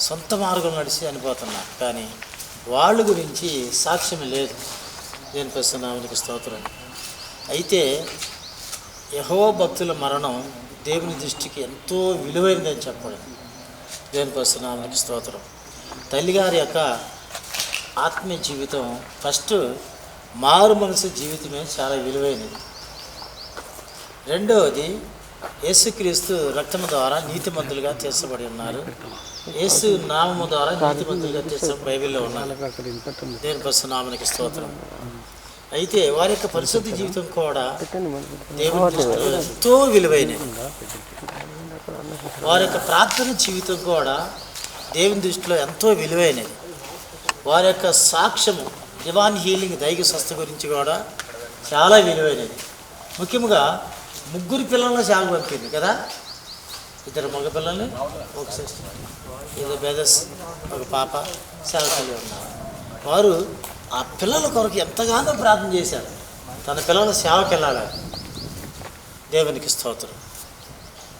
సొంత మార్గం నడిచి చనిపోతున్నారు. కానీ వాళ్ళ గురించి సాక్ష్యం లేదు. దేని పరిశుద్ధనామమునకు స్తోత్రం. అయితే యెహోవా భక్తుల మరణం దేవుని దృష్టికి ఎంతో విలువైనదని చెప్పడం. దేని పరిశుద్ధనామమునకు స్తోత్రం. తల్లిగారి యొక్క ఆత్మీయ జీవితం ఫస్ట్ మారు మనసు జీవితమే చాలా విలువైనది. రెండవది యేసుక్రీస్తు రక్తము ద్వారా నీతిమంతులుగా తీర్చబడి ఉన్నారు. యేసు నామము ద్వారా నీతిమంతులుగా తీర్చబడి బైబిల్లో ఉన్నారు. దేవుని పరిశుద్ధనామమునకు స్తోత్రం. అయితే వారి యొక్క పరిశుద్ధ జీవితం కూడా దేవుని దృష్టిలో ఎంతో విలువైనది. వారి యొక్క ప్రార్థన జీవితం కూడా దేవుని దృష్టిలో ఎంతో విలువైనది. వారి యొక్క సాక్ష్యము, డివైన్ హీలింగ్, దైవ స్వస్థ గురించి కూడా చాలా విలువైనది. ముఖ్యంగా 3 పిల్లలను సేవ పంపింది కదా. 2 మగ పిల్లల్ని, ఒక సిస్టర్, 2 బ్రదర్స్, ఒక పాప సేవకులు ఉన్నారు. వారు ఆ పిల్లల కొరకు ఎంతగానో ప్రార్థన చేశారు. తన పిల్లల సేవకి వెళ్ళాలి. దేవునికి స్తోత్రం.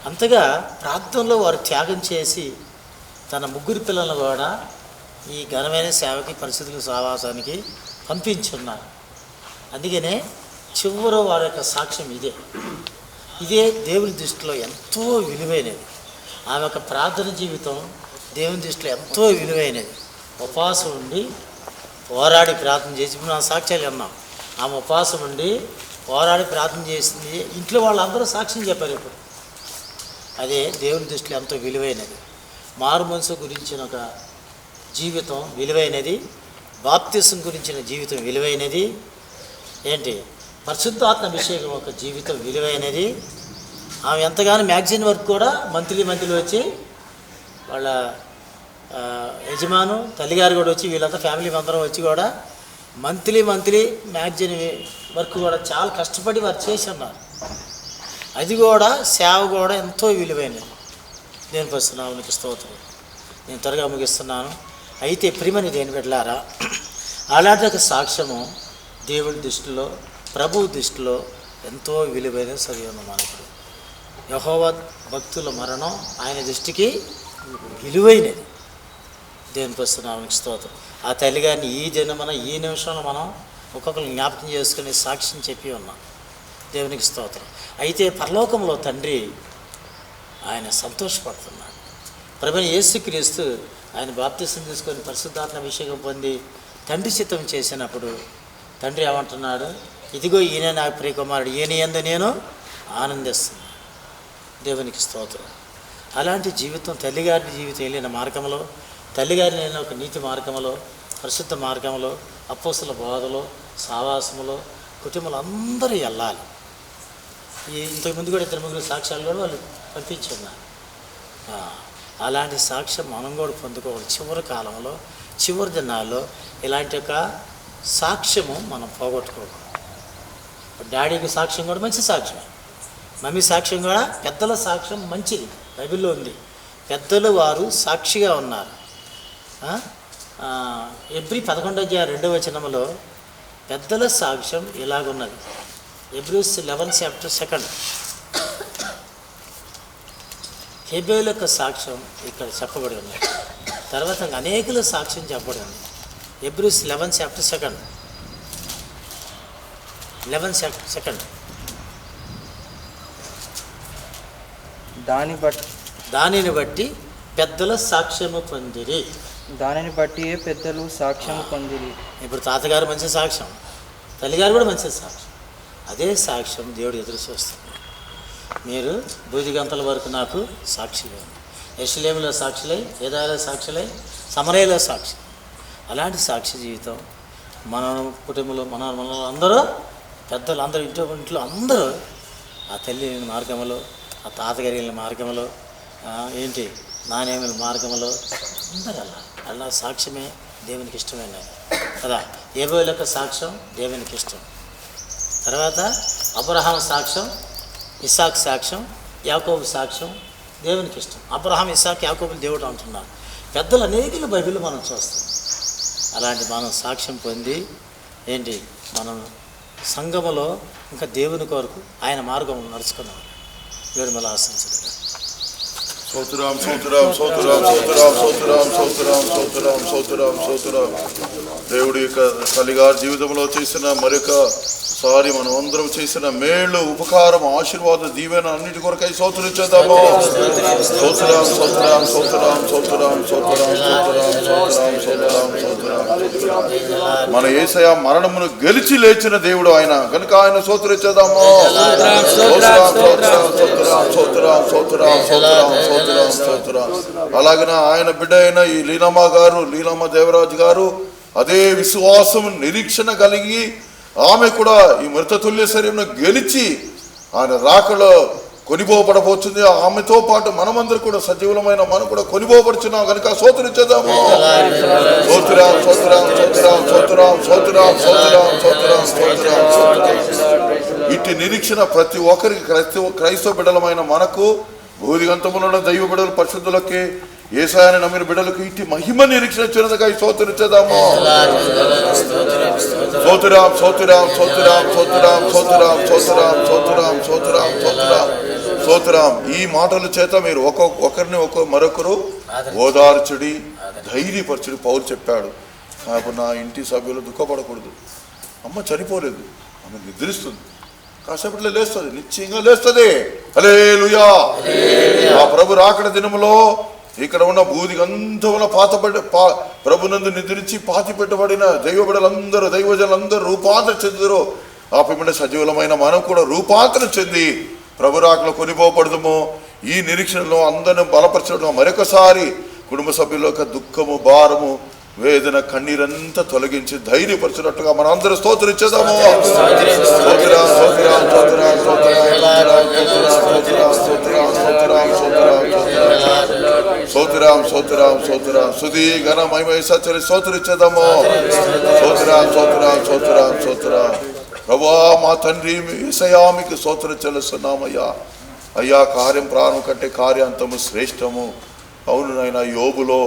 అంతగా ప్రార్థనలో వారు త్యాగం చేసి తన 3 పిల్లలను కూడా ఈ ఘనమైన సేవకి, పరిస్థితుల సహవాసానికి పంపించున్నారు. అందుకనే చివరి వారి యొక్క సాక్ష్యం ఇదే దేవుని దృష్టిలో ఎంతో విలువైనది. ఆమె యొక్క ప్రార్థన జీవితం దేవుని దృష్టిలో ఎంతో విలువైనది. ఉపవాసం ఉండి పోరాడి ప్రార్థన చేసి, ఇప్పుడు నా సాక్ష్యాలు అన్నాం. ఆమె ఉపవాసం ఉండి పోరాడి ప్రార్థన చేసింది. ఇంట్లో వాళ్ళందరూ సాక్ష్యం చెప్పారు. ఇప్పుడు అదే దేవుని దృష్టిలో ఎంతో విలువైనది. మారు మనసు గురించిన ఒక జీవితం విలువైనది, బాప్తిసం గురించిన జీవితం విలువైనది, ఏంటి పరిశుద్ధాత్మ అభిషేకం ఒక జీవితం విలువైనది. ఆమె ఎంతగానో మ్యాగజైన్ వర్క్ కూడా మంత్లీ వచ్చి వాళ్ళ యజమాను తల్లిగారు కూడా వచ్చి వీళ్ళంతా ఫ్యామిలీ అందరం వచ్చి కూడా మంత్లీ మ్యాగజైన్ వర్క్ కూడా చాలా కష్టపడి వారు చేసి ఉన్నారు. అది కూడా సేవ కూడా ఎంతో విలువైనది. దేని పరిశునామమునకు స్తోత్రం. నేను త్వరగా ముగిస్తున్నాను. అయితే ప్రియమని దేని బిడ్డలారా, అలాంటి ఒక సాక్ష్యము దేవుడి దృష్టిలో, ప్రభువు దృష్టిలో ఎంతో విలువైన సరియున్న మనకు. యెహోవా భక్తుల మరణం ఆయన దృష్టికి విలువైనది. దేవుని పరిశునామమునకు స్తోత్రం. ఆ తల్లిగారిని ఈ జన్మన ఈ నిమిషంలో మనం ఒక్కొక్కరు జ్ఞాపకం చేసుకుని సాక్ష్యం చెప్పి ఉన్నాం. దేవునికి స్తోత్రం. అయితే పరలోకంలో తండ్రి ఆయన సంతోషపడుతున్నాడు. ప్రభువైన యేసుక్రీస్తు ఆయన బాప్తిసం తీసుకొని పరిశుద్ధాత్మ అభిషేకం పొంది తండ్రి చిత్తం చేసినప్పుడు తండ్రి ఏమంటున్నాడు, ఇదిగో ఈయన నా ప్రియ కుమారుడు, ఈయన యందు నేను ఆనందిస్తున్నాను. దేవునికి స్తోత్రం. అలాంటి జీవితం తల్లిగారి జీవితం వెళ్ళిన మార్గంలో, తల్లిగారిని వెళ్ళిన ఒక నీతి మార్గంలో, పరిశుద్ధ మార్గంలో, అపోస్తుల బోధలో, సావాసములో కుటుంబాలు అందరూ వెళ్ళాలి. ఇంతకుముందు కూడా 2-3 సాక్ష్యాలు కూడా వాళ్ళు పంపించున్నారు. అలాంటి సాక్ష్యం మనం కూడా పొందుకోవాలి. చివరి కాలంలో, చివరి దినాల్లో ఇలాంటి ఒక సాక్ష్యము మనం పోగొట్టుకోవాలి. డాడీకి సాక్ష్యం కూడా మంచి సాక్ష్యం, మమ్మీ సాక్ష్యం కూడా, పెద్దల సాక్ష్యం మంచిది, బైబిల్లో ఉంది. పెద్దలు వారు సాక్షిగా ఉన్నారు. ఎబ్రీ 11:2 పెద్దల సాక్ష్యం ఇలాగున్నది. Hebrews 11:2 హెబేలు యొక్క సాక్ష్యం ఇక్కడ చెప్పబడి ఉంది. తర్వాత అనేకుల సాక్ష్యం చెప్పబడి ఉంది. Hebrews 11:2 దానిని బట్టి పెద్దల సాక్ష్యము పొందిరి. దానిని బట్టి పెద్దలు సాక్ష్యము పొందిరి. ఇప్పుడు తాతగారు మంచి సాక్ష్యం, తల్లిగారు కూడా మంచి సాక్ష్యం. అదే సాక్ష్యం దేవుడు ఎదురు చూస్తుంది. మీరు బూదిగంతల వరకు నాకు సాక్షిగా, యెరూషలేములో సాక్షులై, యూదాయలో సాక్షులై, సమరయలో సాక్షి. అలాంటి సాక్షి జీవితం మన కుటుంబంలో మన అందరూ పెద్దలు అందరూ ఇంట్లో అందరూ ఆ తల్లి మార్గంలో, ఆ తాతగారి మార్గంలో, ఏంటి నాణ్యమైన మార్గంలో అందరూ అలా సాక్ష్యమే దేవునికి ఇష్టమైనది కదా. ఏబేలు యొక్క సాక్ష్యం దేవునికి ఇష్టం. తర్వాత అబ్రహాం సాక్ష్యం, ఇస్సాక్ సాక్ష్యం, యాకోబు సాక్ష్యం దేవునికి ఇష్టం. అబ్రహాం, ఇస్సాక్, యాకోబులు దేవుడు అంటున్నారు. పెద్దలు అనేకులు బైబిల్ మనం చూస్తాం. అలాంటి మనం సాక్ష్యం పొంది ఏంటి మనం సంఘములో ఇంకా దేవుని కొరకు ఆయన మార్గంలో నడుచుకున్నాం. దేవుడు మళ్ళీ ఆశించదు. సోతురాం సోతురాం సోతురాం సోతురాం సోతురాం సోతురాం సోతురాం సోతురాం సోతురాం. దేవుడి యొక్క తల్లిగారి జీవితంలో చేసిన మరొకసారి మనం అందరం చేసిన మేళ్ళు, ఉపకారం, ఆశీర్వాద, దీవెన అన్నిటి కొరకై సోతురిచ్చేద్దాము. సోతురాం సోతురాం సోతురాం సోతురాం సోతురాం సోతురాం సోతురాం సోతురాం సోతురాం. మన యేసయ్య మరణమును గెలిచి లేచిన దేవుడు ఆయన కనుక ఆయన సోతురిచ్చేద్దాము. సోతురాం సోతురాం సోతురాం సోతురాం సోతురాం సోతురాం. అలాగనే ఆయన బిడ్డ అయిన ఈ లీలమ్మ గారు, లీలమ్మ దేవరాజు గారు అదే విశ్వాసం, నిరీక్షణ కలిగి ఆమె కూడా ఈ మృతతుల్య శరీరం గెలిచి ఆయన రాకలో కొనిపోబడబోతుంది. ఆమెతో పాటు మనమందరూ కూడా సజీవులమైన మనం కూడా కొనిపోబడుచున్నాం కనుక సోతురిచ్చేద్దాము. సోతురాం సోతురాం సోతురాం సోతురాం సోతురాం సోతురాం సోతురాం సోతురాం. ఇట్టి నిరీక్షణ ప్రతి ఒక్కరికి క్రైస్తవ బిడ్డలమైన మనకు, భూదిగంతములో దైవ బిడ్డలు పరిశుద్ధులకి, యేసయ్యను నమ్మిన బిడ్డలకు ఇట్టి మహిమ నిరీక్షణ చిన్నదిగా సోతురిచ్చేద్దాము. సోతురాం సోతురాం సోతురాం సోతురాం సోతురాం సోతురాం సోతురాం సోతురాం సోతురాం సోతురాం. ఈ మాటల చేత మీరు ఒకరిని మరొకరు ఓదార్చుడి, ధైర్యపరచుడి. పౌలు చెప్పాడు, నాకు నా ఇంటి సభ్యులు దుఃఖపడకూడదు. అమ్మ చనిపోలేదు, ఆమె నిద్రిస్తుంది, కాసేపట్లో లేస్తుంది, నిశ్చయంగా లేస్తుంది. హల్లెలూయా. ఆ ప్రభు రాకడ దినములో ఇక్కడ ఉన్న భూదిగంతమున ప్రభునందు నిద్రించి పాతి పెట్టబడిన దైవ బిడ్డలందరూ, దైవజనులందరూ రూపాంతరం చెందుతారు. ఆ పిమ్మట సజీవులమైన మనం కూడా రూపాంతరం చెంది ప్రభు రాకలో కొనిపోబడదాము. ఈ నిరీక్షణలో అందరిని బలపరచడం మరొకసారి కుటుంబ సభ్యుల యొక్క దుఃఖము, భారము, వేదన, కన్నీరంతా తొలగించి ధైర్యపరచినట్టుగా మన అందరూ స్తోత్రం ఇచ్చేద్దాము. స్తోత్రం స్తోత్రం స్తోత్రం శుద్ధి ఘన మహిమ సచ్చరి స్తోత్రం ఇచ్చేద్దాము. స్తోత్రం స్తోత్రం స్తోత్రం స్తోత్రం. ప్రభువా మా తండ్రి యేసయ్యా మీకు స్తోత్రం చెల్లిస్తున్నామయ్యా. అయ్యా కార్యం ప్రారంభం కంటే కార్యాంతము శ్రేష్టము. అవును నాయన, యోబులో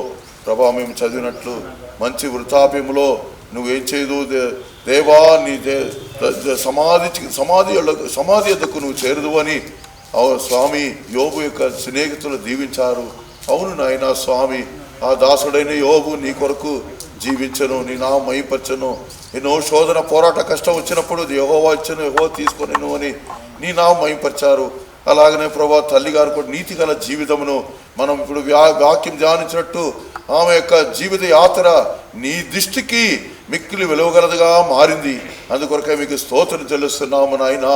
ప్రభా మేము చదివినట్లు మంచి వృతాప్యములో నువ్వేం చేయదు దేవా, నీ సమాధి ఎద్దకు నువ్వు చేరదు అని స్వామి యోబు యొక్క స్నేహితులు దీవించారు. అవును నాయన స్వామి, ఆ దాసుడైన యోబు నీ కొరకు జీవించను, నీ నా మహిపరచను. ఎన్నో శోధన పోరాట కష్టం వచ్చినప్పుడు యెహోవా ఇచ్చను, యెహోవా తీసుకొనిను అని నీ నా మహిపరిచారు. అలాగనే ప్రభా తల్లి గారు కూడా నీతి గల జీవితమును మనం ఇప్పుడు వాక్యం ధ్యానించినట్టు ఆమె యొక్క జీవిత యాత్ర నీ దృష్టికి మిక్కిలి విలువగలదుగా మారింది. అందుకొరకే మీకు స్తోత్రం చెల్లిస్తున్నాము నాయన.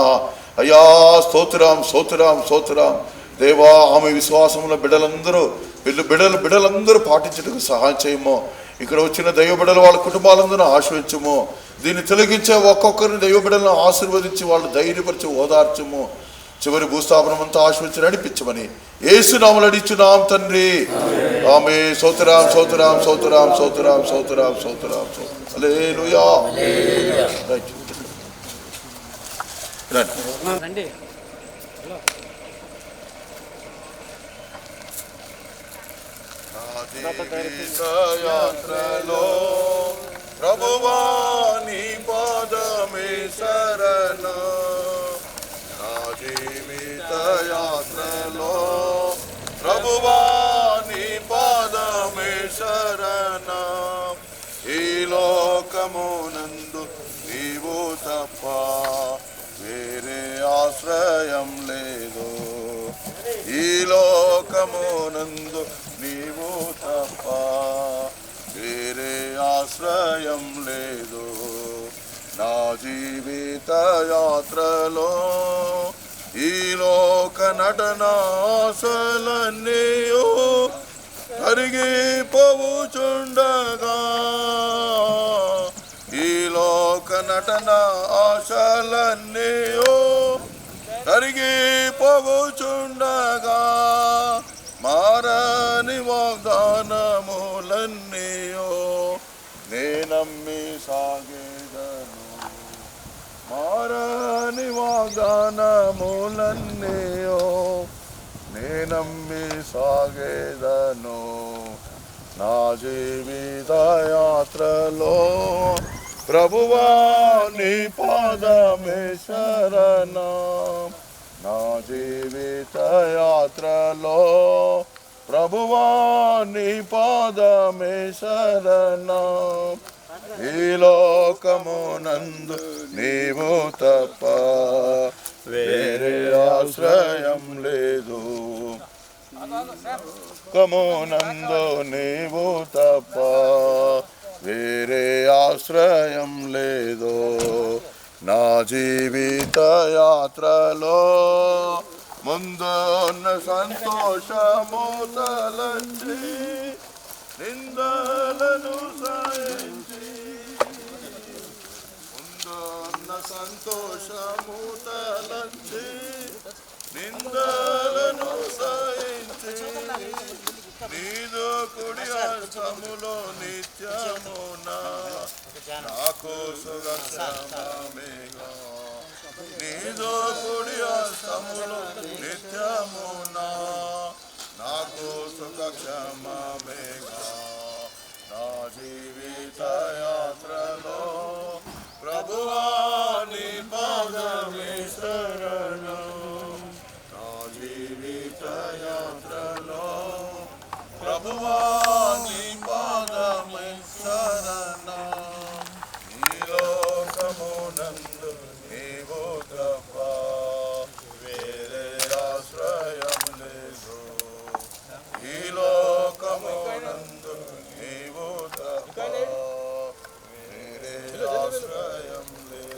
అయ్యా స్తోత్రం స్తోత్రం స్తోత్రం. దేవా ఆమె విశ్వాసంలో బిడ్డలందరూ పాటించడానికి సహాయం చేయము. ఇక్కడ వచ్చిన దైవ బిడ్డలు వాళ్ళ కుటుంబాలందరూ ఆశ్రయించము. దీన్ని తొలగించే ఒక్కొక్కరిని దైవ బిడ్డలను ఆశీర్వదించి వాళ్ళు ధైర్యపరిచి ఓదార్చము. చివరి భూస్థాపనం అంతా ఆశ్రయించి నడిపించమని యేసునామములో అడిచున్నాం తండ్రి. ఆమె స్తోత్రం స్తోత్రం స్తోత్రం స్తోత్రం స్తోత్రం స్తోత్రం. హల్లెలూయా. రండి. యాత్రలో ప్రభువా నీ పాదమే శరణు. నా జీవిత యాత్రలో ప్రభువా నీ పాదమే శరణు. ఈ లోకమునందు నీవు తప్ప వేరే ఆశ్రయం లేదు. ఈ లోకమునందు నీవు తప్ప వేరే ఆశ్రయం లేదు. నా జీవిత యాత్రలో ఈ లోక నటన ఆశలన్నీయు కరిగిపోవుచుండగా, ఈ లోక నటన ఆశలన్నీయు కరిగిపోవుచుండగా, మారని వాగ్దానములన్నీయో నేనమ్మి సాగేదను. మారని వాగ్దానములన్నీయో నేనమ్మి సాగేదను. నా జీవిత యాత్రలో ప్రభువా నీ పాదమే శరణం. నా జీవిత యాత్రలో ప్రభువా నీ పాదమే శరణం. ఈ లోకమునందు నీవు తప్ప వేరే ఆశ్రయం లేదు. లోకమునందు నీవు తప్ప వేరే ఆశ్రయం లేదు. నా జీవిత యాత్రలో ముందున్న సంతోషము తలంచి నిందలను సాయించి, ముందున్న సంతోషము తలంచి నిందలను సాయించి, నీదు కుడి హస్తములో నిత్యమునా నాకు సుగక్షమమేగా. నీదు కుడి హస్తములో నిత్యమునా నాకు సుగక్షమమేగా. నా జీవిత యాత్రలో ప్రభువా నీ పాదమే శరణం. నా జీవిత యాత్రలో ప్రభువా నీ పాదమే శరణం. ఈ లోకమునందు నీవు తప్ప వేరే ఆశ్రయం లేదు. ఈ లోకమునందు నీవు తప్ప వేరే ఆశ్రయం లేదు.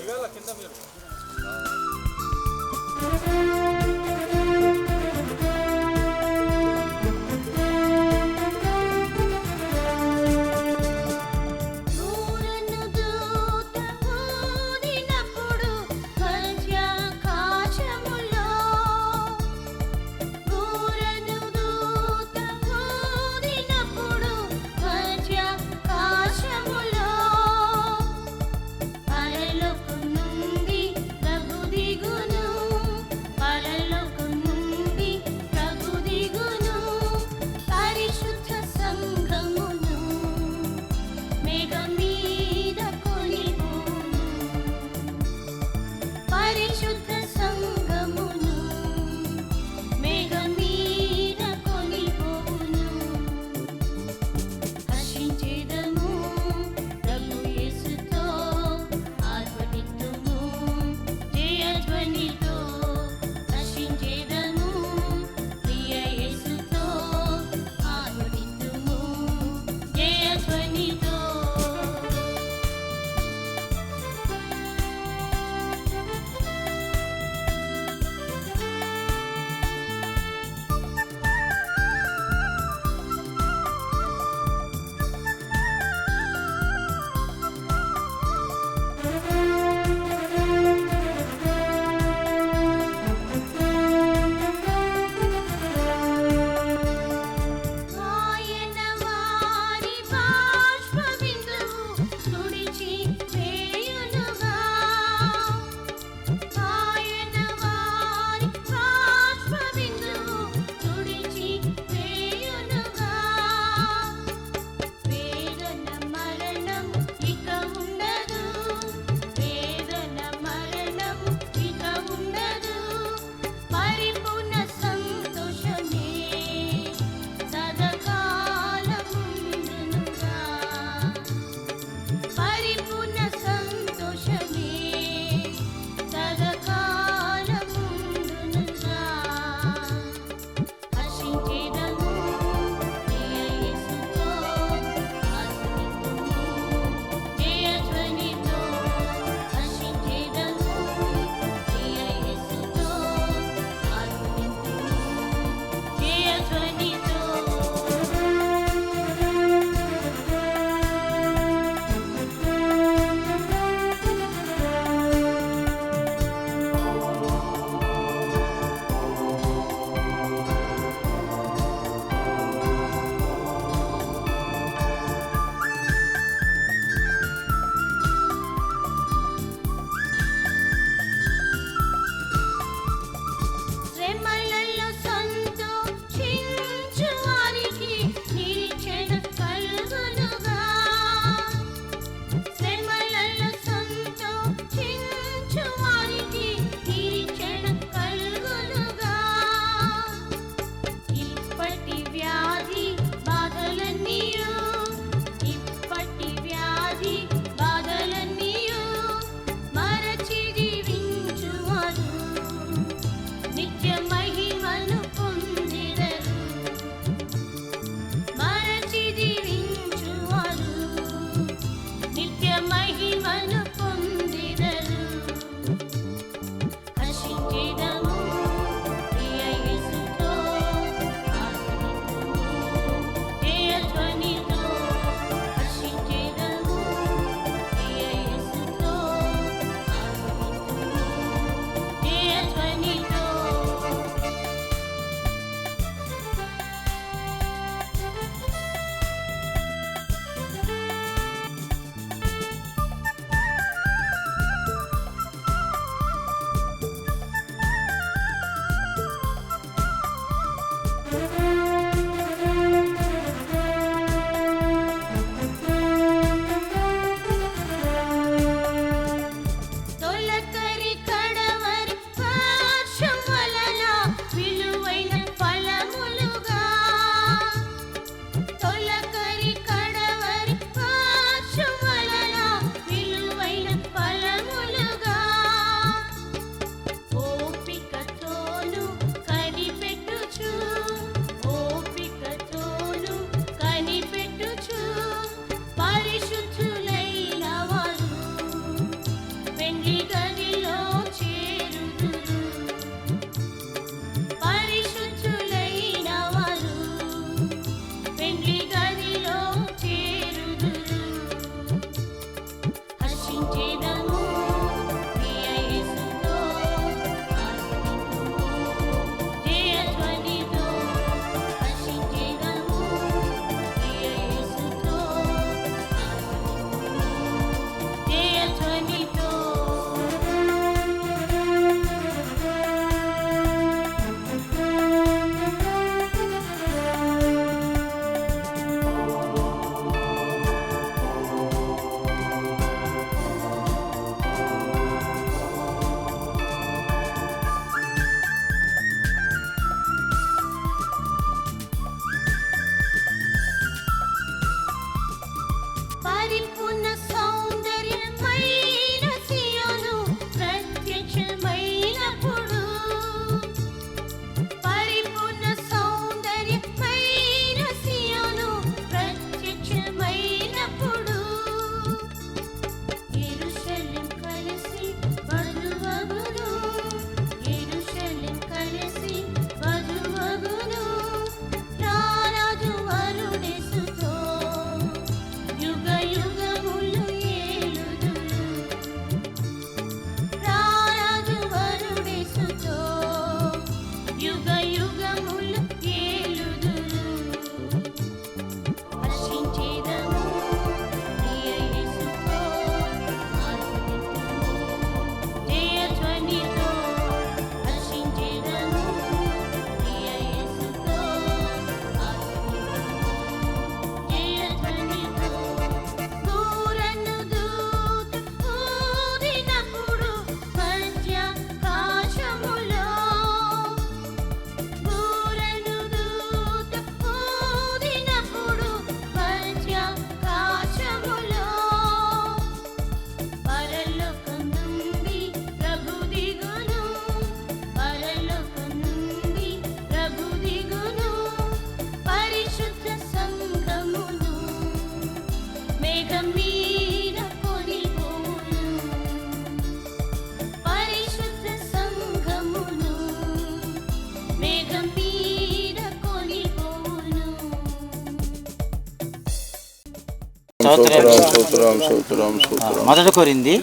మొదటి కొరింది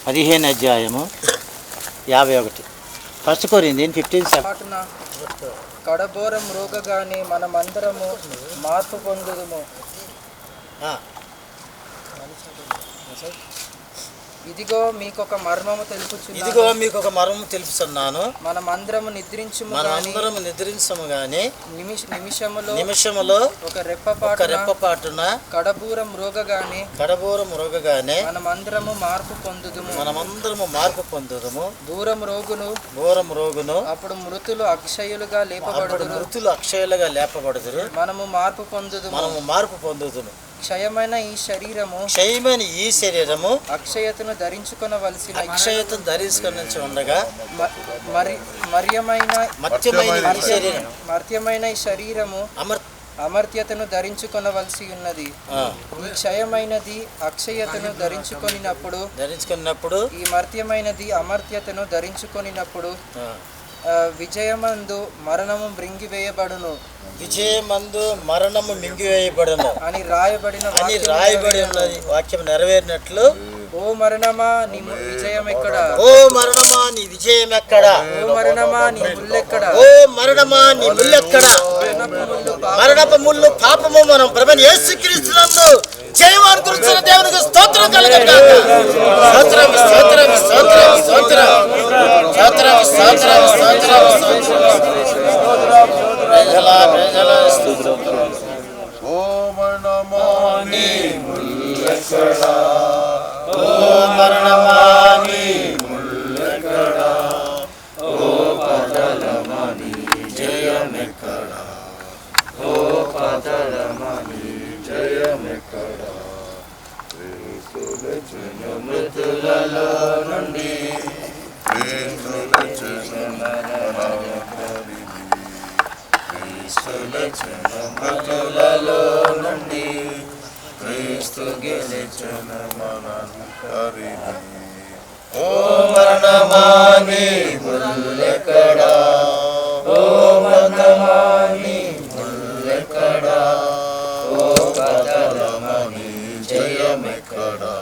15:51. ఫస్ట్ కొరింది 15:7. కడబోరం రోగగాని మనమందరము మార్పు పొందుదుము. ఇదిగో మీకు ఒక మర్మము తెలుపుచున్నాను. మనమందరము నిద్రించము గాని నిమిషములో ఒక రెప్పపాటున కడబూరం రోగగానే మనమందరము మార్పు పొందుదుము. దూరం రోగును అప్పుడు మృతులు అక్షయులుగా లేపబడుదురు. మనము మార్పు పొందుదుము. క్షయమైన ఈ శరీరము అక్షయతను ధరించుకొనవలసి ఉండగా మర్త్యమైన ఈ శరీరము అమర్త్యతను ధరించుకొనవలసి ఉన్నది. ఈ క్షయమైనది అక్షయతను ధరించుకొనినప్పుడు ఈ మర్త్యమైనది అమర్త్యతను ధరించుకొనినప్పుడు విజయమందు మరణము మృంగివేయబడును అని రాయబడి ఉన్నది. వాక్యం నెరవేరినట్లు ఓ మరణమా నీ విజయం ఎక్కడా? ఓ మరణమా నీ విజయం ఎక్కడా? ఓ మరణమా నీ ముల్లెక్కడా? ఓ మరణమా నీ ముల్లెక్కడా? మరణపు ముల్లు పాపము మనం ప్రభువైన యేసుక్రీస్తునందు జయవాన్ గురించిన దేవునికి స్తోత్రం కలుగును గాక. స్తోత్రం స్తోత్రం స్తోత్రం స్తోత్రం స్తోత్రం స్తోత్రం స్తోత్రం స్తోత్రం. ఓ మరణమా నీ ముల్లెక్కడా? ఓ మరణమా నీ ముల్లెక్కడా? ఓ పాతాళమా నీ జయమెక్కడా? ఓ పాతాళమా నీ జయమెక్కడా? మృతులలో నుండి మృతులలో నుండి క్రీస్తు గెలిచిన మనకరిని. ఓ మరణమా నీ ముల్లెక్కడా? ఓ మరణమా నీ ముల్లెక్కడా? ఓ పాతాళమా నీ జయమెక్కడా?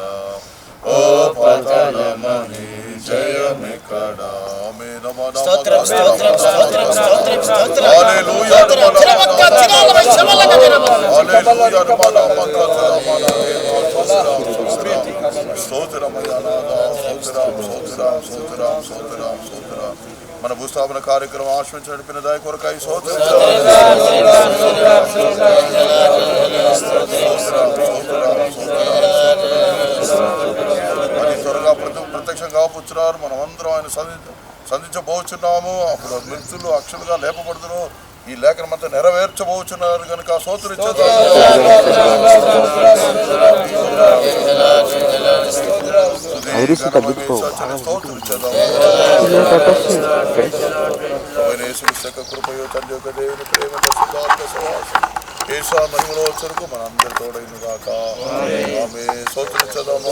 మన భూస్థాపన కార్యక్రమం ఆశ్రమించి నడిపిన దాని కొరకై అది త్వరగా ప్రత్యక్షంగా పుచ్చున్నారు. మనం అందరం ఆయన సంధించబోచున్నాము. అప్పుడు మృతులు అక్షలుగా లేపబడుతున్నారు. ఈ లేఖనం అంతా నెరవేర్చబోచున్నారు కనుక స్తోత్రించేద్దాం. కృపయో తండ్రి యొక్క దేవుని ప్రేమ ఏసా మహిమలో వచ్చరకు మన అందరి తోడైన గాక. ఆమె స్తోత్రించదాము.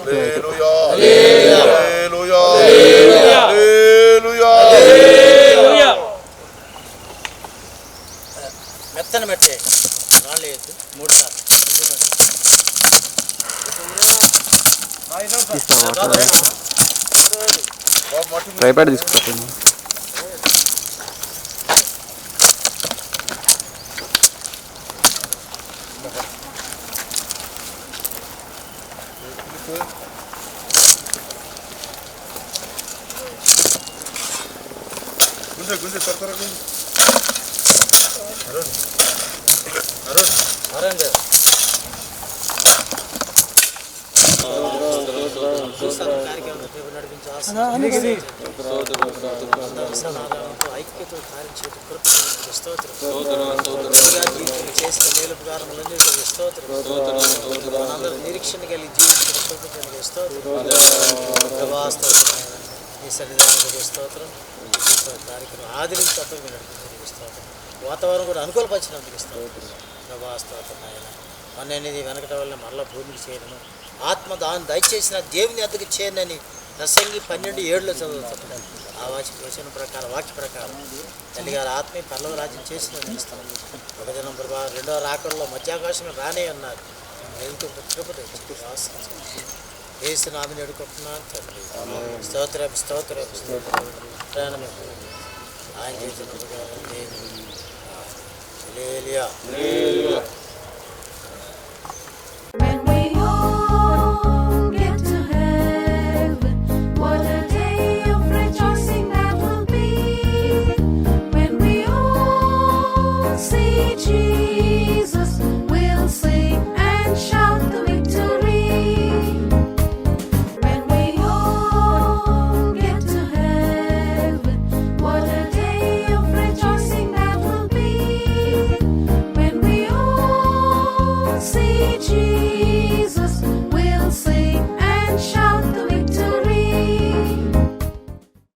హల్లెలూయా హల్లెలూయా హల్లెలూయా. మెత్తన పెట్టే రాళ్ళు వేయద్దు 3 సార్లు. ట్రైపాడ్ తీసుకుంటాను. గుంజే సర్కర గుంజే. అరుణ్ ఐక్యతో కార్యం చేతి కృపకు స్తోత్రం. చేసిన మేలుపకారములన్నీ స్తోత్రం. మనందరూ నిరీక్షణ కలిగి జీవించిన కృప కలిగే స్తోత్రం. ఈ సన్నిధానానికి స్తోత్రం. కార్యక్రమం ఆదరించేందుకు మీరు నడిపించడానికి స్తోత్రం. వాతావరణం కూడా అనుకూలపరిచినందుకు స్తోత్రం. ప్రభా స్తోత్రం ఆయన అనేది వెనకట వల్ల మరలా భూమికి చేరను. ఆత్మ దాన్ని దయచేసిన దేవుని అద్దకు చేరనని ప్రసంగి 12:7 చదువుతాం. ఆ వచన ప్రకారం వాక్య ప్రకారం తల్లి గారు ఆత్మీయ పర్లవ రాజ్యం చేసిన ఇస్తాం. ఒక దినం ప్రభా 2వ రాకడలో మధ్యాకాశంలో రానే అన్నారు. తిరుపతి వేస్తున్నామని అడుగుతున్నాను తండ్రి. స్తోత్ర ఆయన చేసిన